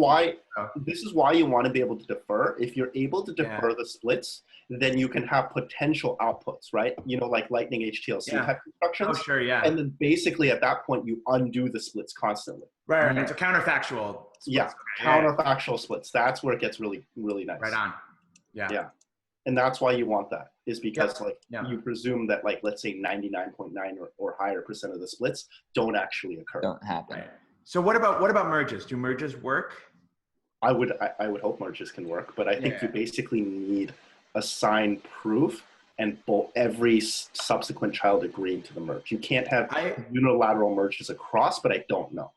why you want to be able to defer. If you're able to defer the splits, then you can have potential outputs, right? You know, like Lightning HTLC type constructions. Oh, sure, yeah. And then basically at that point, you undo the splits constantly. Right. So counterfactual splits. Yeah, counterfactual splits. That's where it gets really, really nice. Right on. Yeah. And that's why you want that, is because you presume that, like, let's say 99.9 or higher % of the splits don't actually occur. Don't happen. Right. So what about merges? Do merges work? I would hope merges can work, but I think you basically need a signed proof and every subsequent child agreeing to the merge. You can't have unilateral merges across, but I don't know.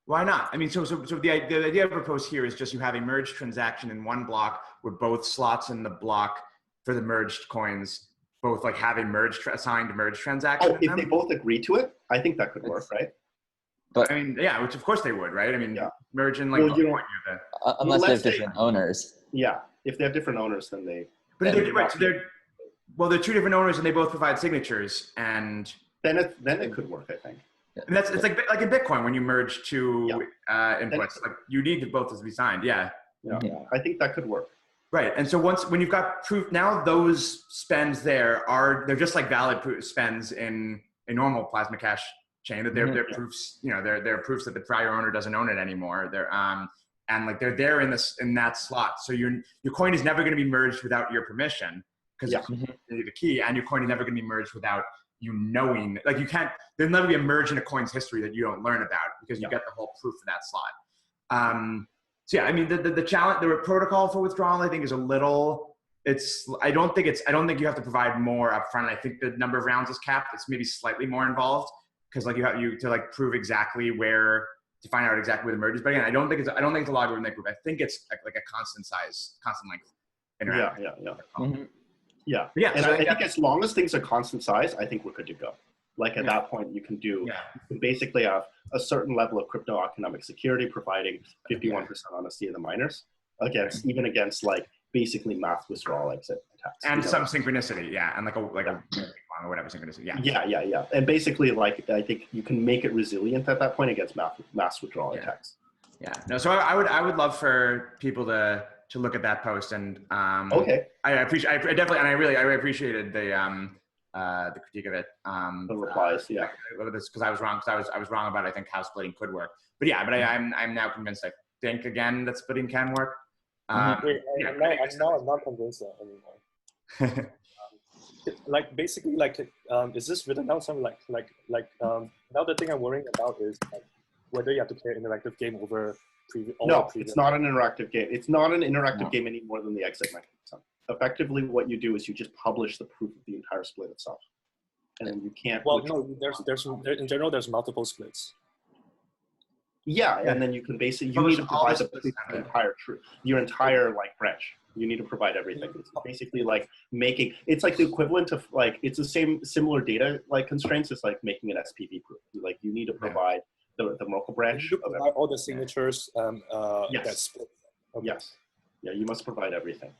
Why not? I mean, so the idea proposed here is just you have a merged transaction in one block where both slots in the block for the merged coins both like have a assigned merge transaction. Oh, if they both agree to it, I think that could work, right? But I mean, yeah, which of course they would, right? I mean, merge in like unless they have different owners. Yeah, if they have different owners, then they. But they're two different owners and they both provide signatures, and then it could work, I think. And it's like in Bitcoin when you merge two inputs, like you need both to be signed. Yeah, I think that could work. Right, and so when you've got proof, now those spends they're just like valid spends in a normal plasma cash chain. That they're proofs, they're proofs that the prior owner doesn't own it anymore. They're and like they're there in that slot. So your coin is never going to be merged without your permission because the key, and your coin is never going to be merged without you knowing. Like there'll never be a merge in a coin's history that you don't learn about because you get the whole proof of that slot. So yeah, I mean the challenge, the protocol for withdrawal, I think is a little. I don't think you have to provide more upfront. I think the number of rounds is capped. It's maybe slightly more involved because like you have to like prove exactly where to find out exactly where the merge is. But again, I don't think it's a logarithmic proof. I think it's like a constant length interaction. Yeah. And I think as long as things are constant size, I think we're good to go. Like at that point, you can basically have a certain level of cryptoeconomic security, providing 51% honesty of the miners even against like basically math withdrawal exit attacks. And some synchronicity, and like a or whatever synchronicity, Yeah. And basically, like I think you can make it resilient at that point against mass withdrawal attacks. Yeah. No. So I would love for people to look at that post and I appreciated the critique of it. The replies, because I was wrong. Because I was wrong about I think how splitting could work. But I'm now convinced. I think again that splitting can work. I'm not convinced anymore. Like basically, is this written down something now the thing I'm worrying about is like whether you have to play an interactive game over previous. No, it's not an interactive game. It's not an interactive game any more than the exit mechanism. Effectively, what you do is you just publish the proof of the entire split itself, and then you can't. Well, no, there's in general there's multiple splits. And then you can basically you need to provide the proof of the entire truth, your entire like branch. You need to provide everything. It's basically like it's like the equivalent of like it's the similar data like constraints as like making an SPV proof. Like you need to provide the Merkle branch. You provide all the signatures. That split. Okay. Yes. Yeah, you must provide everything.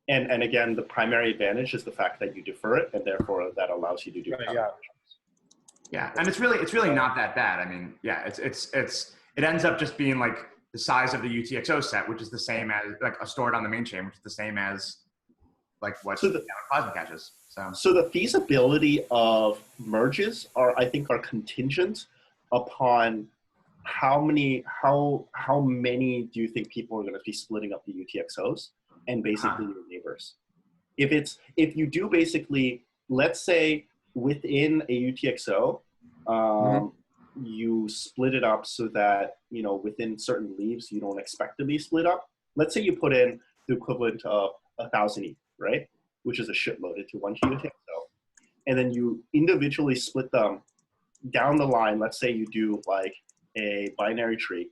And again, the primary advantage is the fact that you defer it, and therefore that allows you to do. And it's really not that bad. I mean, it ends up just being like the size of the UTXO set, which is the same as like a stored on the main chain, which is the same as like what plasma caches. So the feasibility of merges are contingent upon how many do you think people are going to be splitting up the UTXOs and basically your neighbors. If you do basically, let's say within a UTXO, you split it up so that, within certain leaves, you don't expect to be split up. Let's say you put in the equivalent of 1,000 ETH, right? Which is a shitload into one UTXO. And then you individually split them down the line. Let's say you do like a binary tree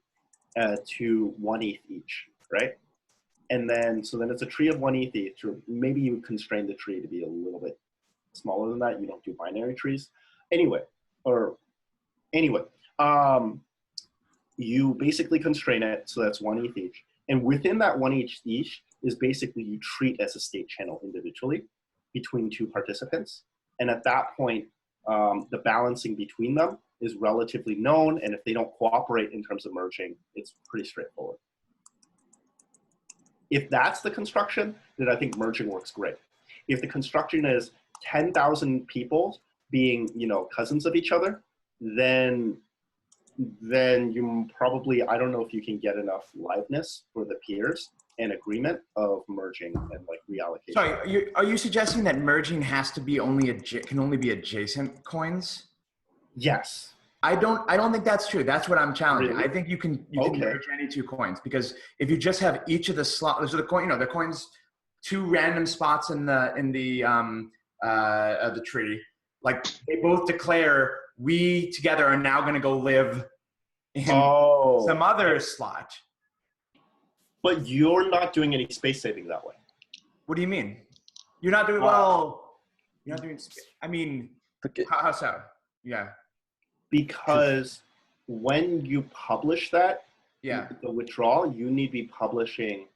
to 1 ETH each, right? And then, so then it's a tree of 1 ETH each, or maybe you would constrain the tree to be a little bit smaller than that. You don't do binary trees. Anyway, you basically constrain it, so that's 1 ETH each. And within that 1 ETH each is basically you treat as a state channel individually between two participants. And at that point, the balancing between them is relatively known. And if they don't cooperate in terms of merging, it's pretty straightforward. If that's the construction, then I think merging works great. If the construction is 10,000 people being, you know, cousins of each other, then you probably, I don't know if you can get enough liveness for the peers and agreement of merging and like reallocation. Sorry, are you suggesting that merging has to be can only be adjacent coins? Yes. I don't think that's true. That's what I'm challenging. Really? I think you can merge any two coins, because if you just have each of the slots, so the coin, you know, the coins, two random spots in the of the tree, like they both declare we together are now going to go live in some other slot. But you're not doing any space saving that way. What do you mean? You're not doing well. You're not doing. I mean, how so? Yeah. Because when you publish that, yeah, the withdrawal, you need to be publishing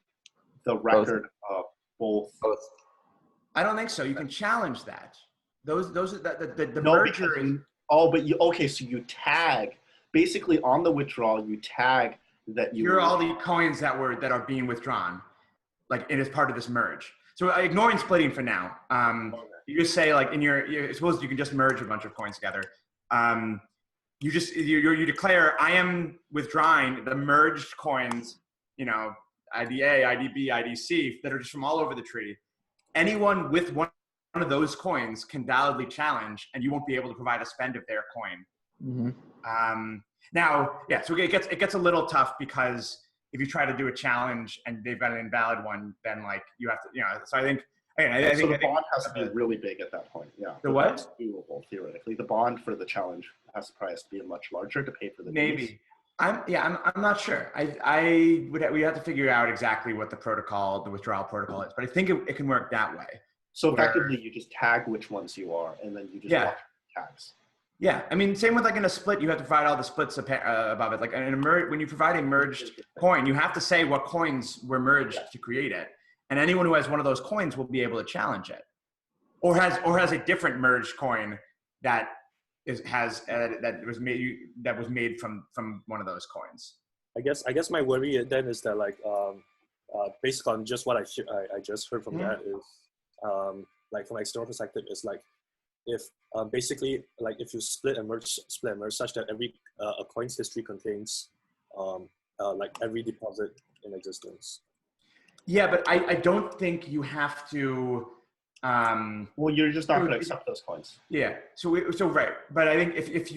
the record of both. I don't think so. You can challenge that. Those are the No, merger is. Okay, so you tag basically on the withdrawal. You tag that you. Here are all the coins that are being withdrawn, like it is part of this merge. So ignoring splitting for now. You just say like suppose you can just merge a bunch of coins together. You declare I am withdrawing the merged coins, you know, IDA, IDB, IDC that are just from all over the tree. Anyone with one of those coins can validly challenge, and you won't be able to provide a spend of their coin. Mm-hmm. Now, yeah, so it gets a little tough, because if you try to do a challenge and they've got an invalid one, then like you have to, you know. So I think. I think the bond has to be really big at that point. Yeah. The what? That's doable theoretically. The bond for the challenge probably has to be much larger to pay for the maybe. fees. I'm not sure. We have to figure out exactly what the withdrawal protocol is, but I think it can work that way. So effectively, you just tag which ones you are, and then you just watch tags. Yeah, I mean, same with like in a split, you have to provide all the splits above it. Like when you provide a merged coin, you have to say what coins were merged to create it. And anyone who has one of those coins will be able to challenge it, or has a different merged coin that was made from one of those coins. I guess my worry then is that like based on just what I just heard from that is like from an external perspective is like if basically like if you split and merge such that every a coin's history contains like every deposit in existence. Yeah, but I don't think you have to. Well, you're just not going to accept those coins. Yeah. So right. But I think if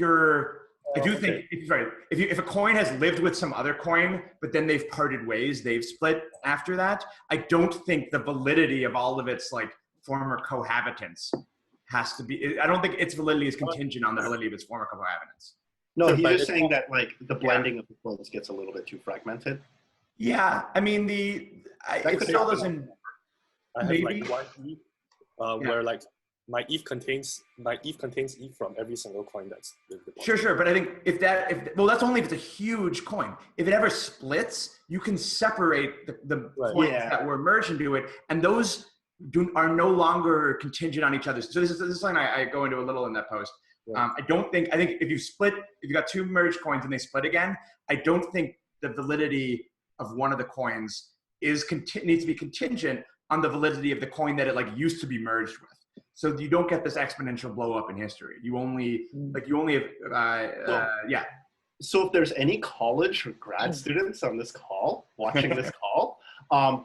a coin has lived with some other coin, but then they've parted ways, they've split after that, I don't think the validity of all of its like former cohabitants has to be. I don't think its validity is contingent on the validity of its former cohabitants. No, he's just saying that like the blending of the coins gets a little bit too fragmented. Yeah, I mean it still doesn't. I have like one ETH where like my ETH contains ETH from every single coin that's Sure, but I think if that's only if it's a huge coin. If it ever splits, you can separate the coins that were merged into it, and those are no longer contingent on each other. So this is something I go into a little in that post. I think if you got two merged coins and they split again, I don't think the validity of one of the coins needs to be contingent on the validity of the coin that it like used to be merged with. So you don't get this exponential blow up in history. You only have So if there's any college or grad students on this call, watching this call,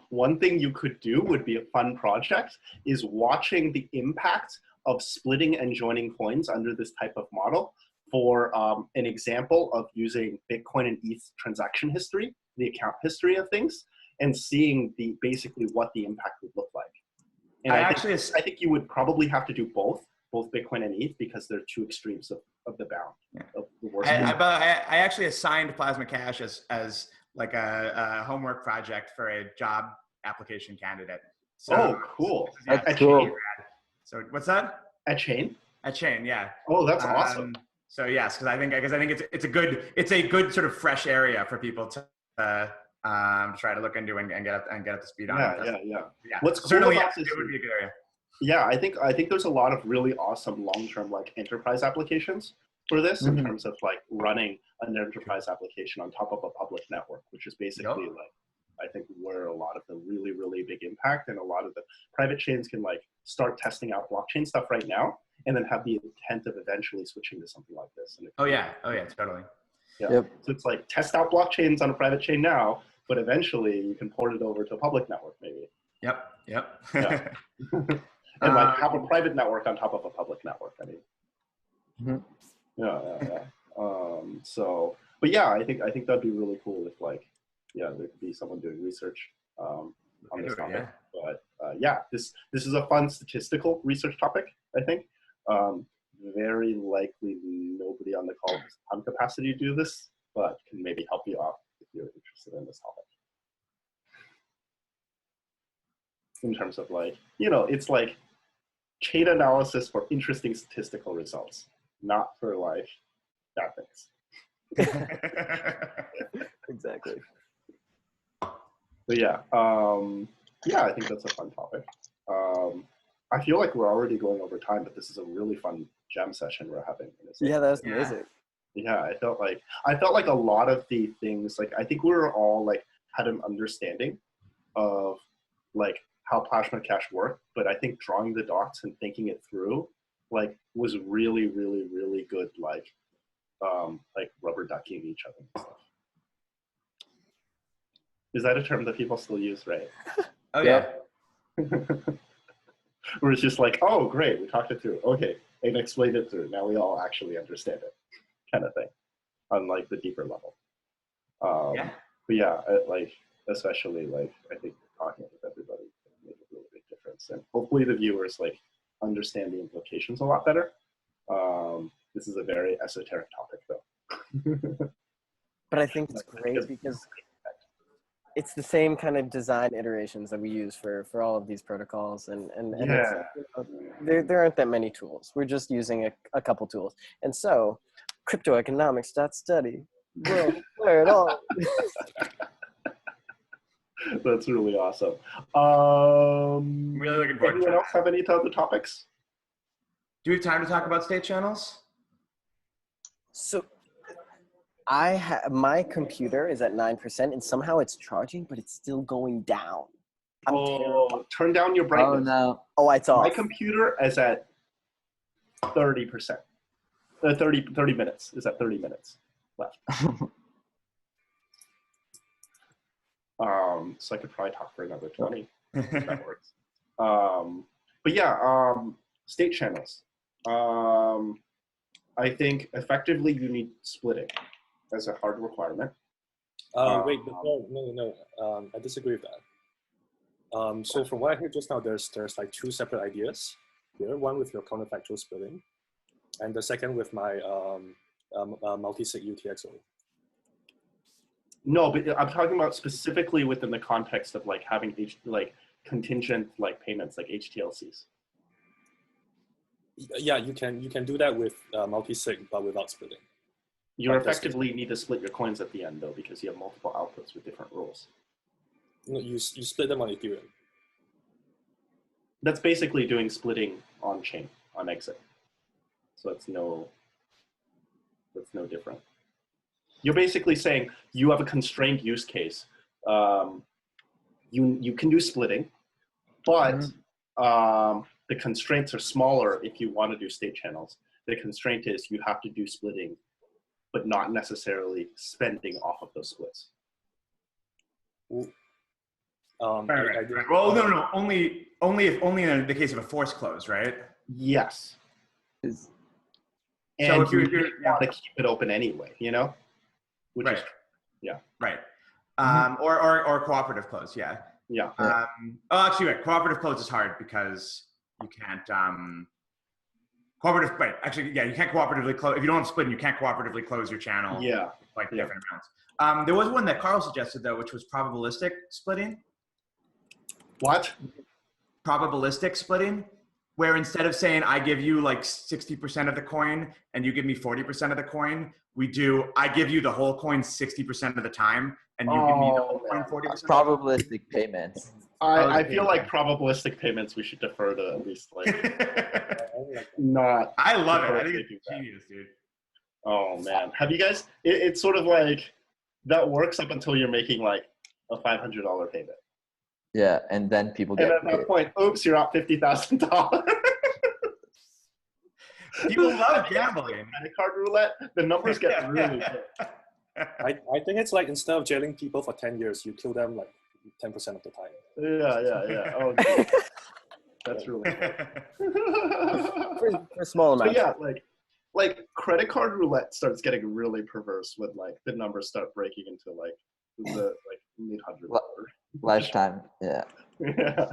one thing you could do would be a fun project is watching the impact of splitting and joining coins under this type of model for an example of using Bitcoin and ETH transaction history, the account history of things, and seeing basically what the impact would look like. And I think you would probably have to do both Bitcoin and ETH, because they're two extremes of the bound, of The worst I, one. I actually assigned Plasma Cache as like a homework project for a job application candidate. So, Oh, cool. Yeah, That's At cool. Chain? so what's that? At Chain? At Chain, yeah. Oh, that's awesome. So yes, because I think it's a good sort of fresh area for people to try to look into and get up to speed on. Yeah. Yeah. What's cool Certainly, about yes, this it would be a good area. Yeah, I think there's a lot of really awesome long-term like enterprise applications for this in terms of like running an enterprise application on top of a public network, which is basically like I think where a lot of the really, really big impact, and a lot of the private chains can like start testing out blockchain stuff right now and then have the intent of eventually switching to something like this. And Oh yeah, totally. yeah. Yep. So it's like test out blockchains on a private chain now, but eventually you can port it over to a public network maybe. Yep. Yeah. And like have a private network on top of a public network. I mean, yeah. So, but yeah, I think that'd be really cool if like, yeah, there could be someone doing research on this topic. Yeah. But yeah, this is a fun statistical research topic. I think very likely nobody on the call has time capacity to do this, but can maybe help you out if you're interested in this topic. In terms of like, it's like chain analysis for interesting statistical results, not for like bad things. Exactly. But yeah, I think that's a fun topic. I feel like we're already going over time, but this is a really fun jam session we're having. Yeah, that's amazing. Yeah, I felt like a lot of the things, like I think we were all like had an understanding of like how Plasma Cache worked, but I think drawing the dots and thinking it through like was really, really, really good, like rubber ducking each other and stuff. Is that a term that people still use, right? Oh yeah. Where it's just like, oh great, we talked it through. Okay, and explained it through. Now we all actually understand it, kind of thing, on like the deeper level. Yeah. But yeah, like especially like I think talking with everybody can make a really big difference, and hopefully the viewers like understand the implications a lot better. This is a very esoteric topic though. But I think it's great because it's the same kind of design iterations that we use for all of these protocols, and Yeah. there aren't that many tools. We're just using a couple tools, and so cryptoeconomics.study will clear it all. That's really awesome. Really looking forward to anyone it. else have any other topics? Do we have time to talk about state channels? So my computer is at 9%, and somehow it's charging, but it's still going down. I'm terrified. Turn down your Oh brightness. no. Oh, it's off. My computer is at 30%. 30 minutes is at 30 minutes left. So I could probably talk for another 20. If that works. But yeah, state channels. I think effectively you need splitting as a hard requirement. Wait, no. I disagree with that. So from what I heard just now, there's like two separate ideas here. One with your counterfactual splitting, and the second with my multi-sig UTXO. No, but I'm talking about specifically within the context of like having contingent like payments like HTLCs. Yeah, you can do that with multi-sig, but without splitting. You effectively need to split your coins at the end though, because you have multiple outputs with different rules. No, you split them on Ethereum. That's basically doing splitting on chain, on exit. So that's no different. You're basically saying you have a constrained use case. You can do splitting, but the constraints are smaller if you want to do state channels. The constraint is you have to do splitting, but not necessarily spending off of those splits. Right. Well, no, only in the case of a forced close, right? Yes. And So if you're want to keep it open anyway, Which right. is, yeah. Right. Or cooperative close, yeah. Yeah. Actually, right. Cooperative close is hard because you can't. Cooperative, right? Actually, yeah, you can't cooperatively close if you don't have splitting. You can't cooperatively close your channel. Yeah. Like different amounts. There was one that Carl suggested though, which was probabilistic splitting. What? Probabilistic splitting, where instead of saying I give you like 60% of the coin and you give me 40% of the coin, I give you the whole coin 60% of the time and you give me the whole coin 40%. Probabilistic payments. I feel like probabilistic payments we should defer to at least like not. I love it. I think it's genius, dude. Oh man, have you guys? It's sort of like that works up until you're making like a $500 payment. Yeah, and then people get. And at that point, oops, you're out $50,000. People love gambling. Credit card roulette, the numbers get really big. I think it's like instead of jailing people for 10 years, you kill them like 10% of the time. Yeah. Oh, geez. That's really For a small amount. So yeah, like credit card roulette starts getting really perverse when like the numbers start breaking into like the like mid-$100. Lifetime, yeah. Yeah.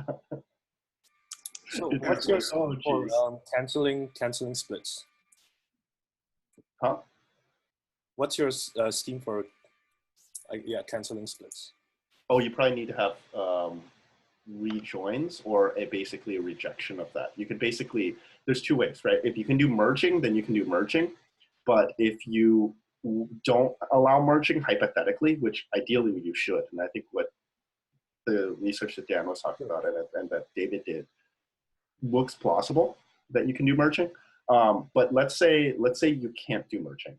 So what's your scheme for canceling splits? Huh? What's your scheme for canceling splits? Oh, you probably need to have rejoins or basically a rejection of that. You could basically, there's two ways, right? If you can do merging, then you can do merging. But if you don't allow merging, hypothetically, which ideally you should, and I think what the research that Dan was talking about and that David did looks plausible that you can do merging. But let's say you can't do merging.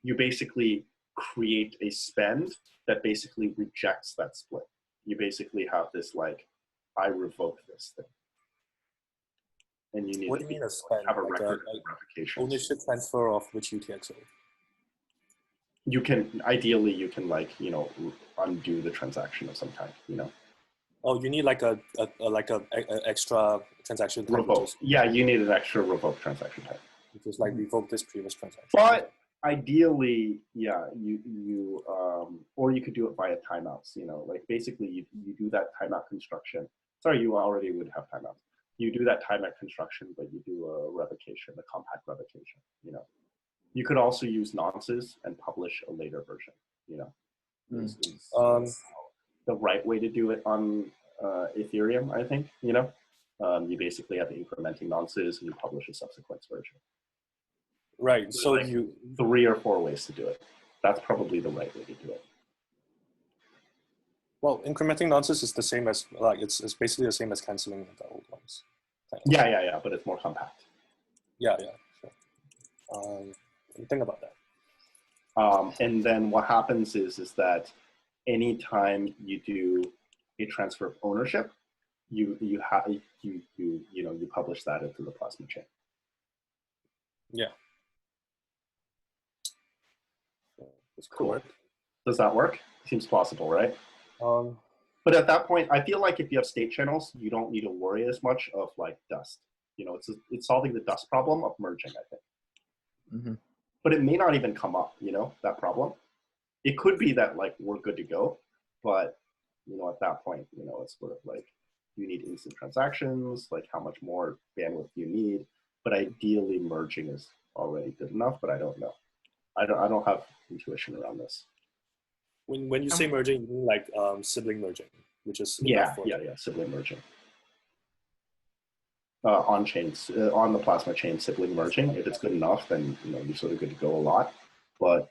You basically create a spend that basically rejects that split. You basically have this like, I revoke this thing. And you need what do you mean a spend? Have a like record of revocation. Ownership transfer of which UTXO? You can, ideally you can like, undo the transaction of some kind, Oh, you need like a extra transaction type. Revoke. Yeah, you need an extra revoke transaction type. Which is like revoke this previous transaction. But ideally, yeah, you or you could do it via timeouts, like basically you do that timeout construction. Sorry, you already would have timeouts. You do that timeout construction, but you do a revocation, a compact revocation, You could also use nonces and publish a later version, is the right way to do it on Ethereum, I think, You basically have incrementing nonces and you publish a subsequent version. Right, so like 3 or 4 ways to do it. That's probably the right way to do it. Well, incrementing nonces is the same as, like, it's basically the same as canceling the old ones. Yeah, but it's more compact. Yeah, sure. Think about that. And then what happens is that anytime you do a transfer of ownership, you publish that into the plasma chain. Yeah. It's cool. Does that work? Seems plausible, right? But at that point, I feel like if you have state channels, you don't need to worry as much of like dust. It's solving the dust problem of merging, I think. Mm-hmm. But it may not even come up, that problem. It could be that like we're good to go, but at that point, it's sort of like you need instant transactions, like how much more bandwidth you need. But ideally, merging is already good enough. But I don't know. I don't have intuition around this. When you say merging, you mean like sibling merging, which is yeah, sibling merging. On chains, on the plasma chain, sibling merging. If it's good enough, then you're sort of good to go a lot. But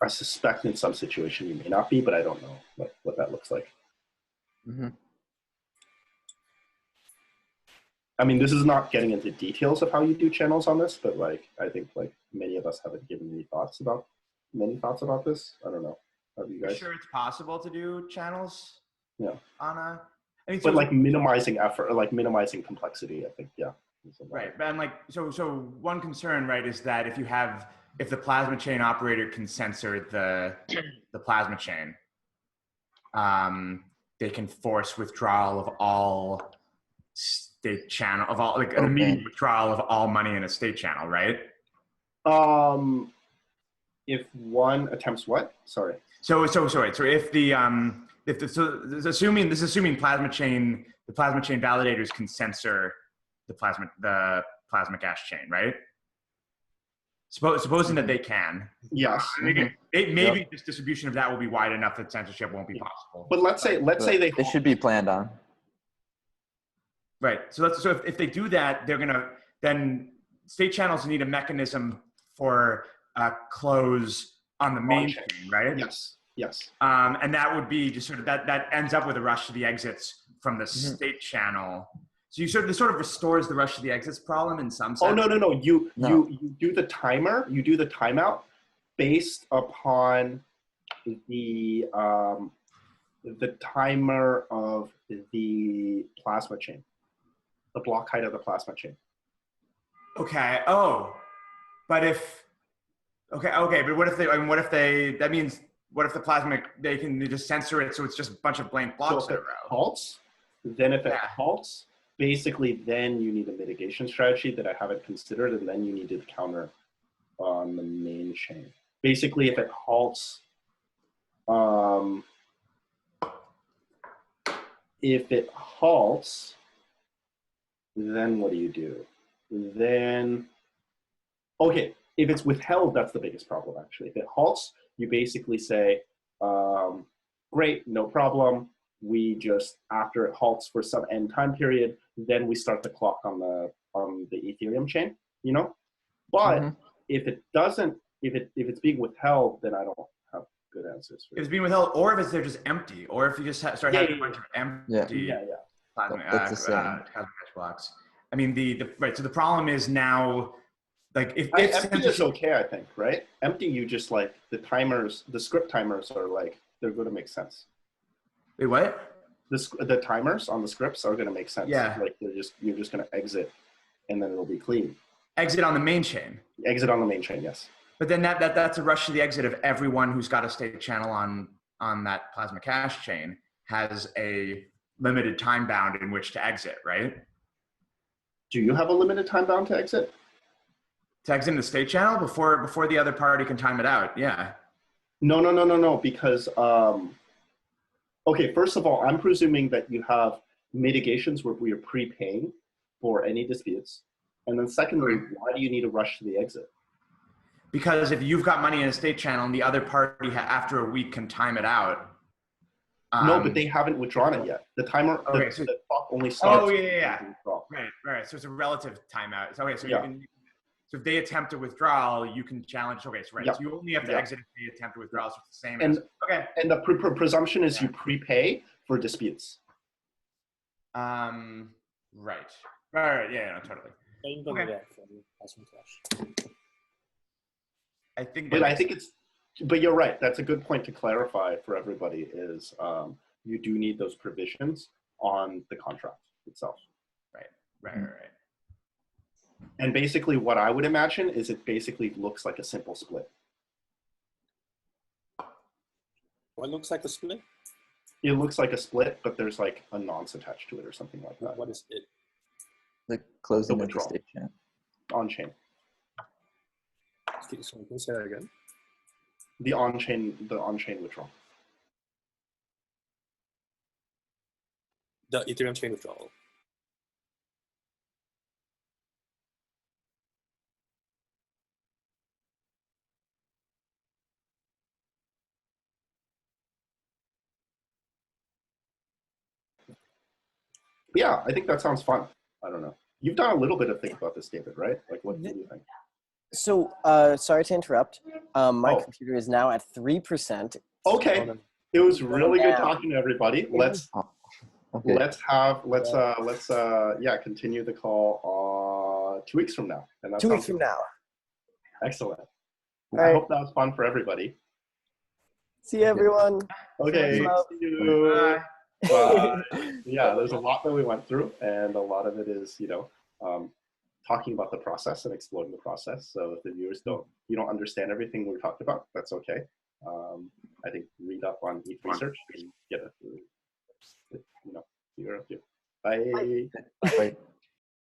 I suspect in some situation you may not be, but I don't know what that looks like. Mm-hmm. I mean, this is not getting into details of how you do channels on this, but like I think like many of us haven't given many thoughts about this. I don't know. Have you guys? Sure, it's possible to do channels. Yeah. On a. But like minimizing effort or like minimizing complexity, I think, yeah. Right, but I'm like, so one concern, right, is that if the plasma chain operator can censor the plasma chain, they can force withdrawal of all state channel an immediate withdrawal of all money in a state channel, right? If one attempts what? Sorry. So if assuming the plasma chain validators can censor plasma gas chain, right? Supposing that they can. Yes. Maybe this distribution of that will be wide enough that censorship won't be possible. But let's say they It should be planned on. Right. So if they do that, then state channels need a mechanism for close on the main chain, right? Yes. Yes. And that would be just sort of that ends up with a rush to the exits from the state channel. So this sort of restores the rush to the exits problem in some sense. Oh no. You do the timer. You do the timeout based upon the timer of the plasma chain, the block height of the plasma chain. Okay. Oh, but but what if the plasma, they can just censor it so it's just a bunch of blank blocks in a row? Halts, then if it halts, basically then you need a mitigation strategy that I haven't considered, and then you need to counter on the main chain. Basically, if it halts, then what do you do? Then, okay, if it's withheld, that's the biggest problem, actually. If it halts, you basically say, great, no problem. We just, after it halts for some end time period, then we start the clock on the Ethereum chain, you know? But if it doesn't, if it's being withheld, then I don't have good answers for it. If it's being withheld, or if they're just empty, or if you just start having a bunch of empty plasma blocks. I mean, right. So the problem is now, like, if empty is okay, I think, right? Empty, you just like the timers, the script timers are like, they're going to make sense. Wait, what? The timers on the scripts are going to make sense. Yeah. Like you're just going to exit, and then it'll be clean. Exit on the main chain. Exit on the main chain, yes. But then that's a rush to the exit of everyone who's got a state channel on that plasma cache chain has a limited time bound in which to exit, right? Do you have a limited time bound to exit? To exit in the state channel before the other party can time it out, yeah. No, because, okay, first of all, I'm presuming that you have mitigations where you're prepaying for any disputes. And then secondly, why do you need a rush to the exit? Because if you've got money in a state channel and the other party after a week can time it out. No, but they haven't withdrawn it yet. The timer, the clock only starts. Oh, yeah. Right. So it's a relative timeout. So, okay, so so if they attempt a withdrawal, you can challenge. Okay, so So you only have to exit if they attempt a withdrawal. So it's the same. And the presumption is you prepay for disputes. Right. Yeah, no, totally. Okay. But you're right. That's a good point to clarify for everybody is you do need those provisions on the contract itself. Right. And basically what I would imagine is it basically looks like a simple split. What looks like a split? It looks like a split, but there's like a nonce attached to it or something like that. What is it? The closing The of the state channel. On-chain. So can you say that again? The on-chain withdrawal. The Ethereum chain withdrawal. Yeah, I think that sounds fun. I don't know. You've done a little bit of think about this, David, right? Like, what do you think? So, sorry to interrupt. My computer is now at 3%. Okay, it was really good talking to everybody. Let's continue the call 2 weeks from now. And 2 weeks from now. Excellent. All I hope that was fun for everybody. See you, everyone. Okay. See you. Yeah, there's a lot that we went through, and a lot of it is, talking about the process and exploring the process. So if the viewers don't understand everything we talked about, that's okay. I think read up on ETH research and get a, figure out too. Bye. Bye.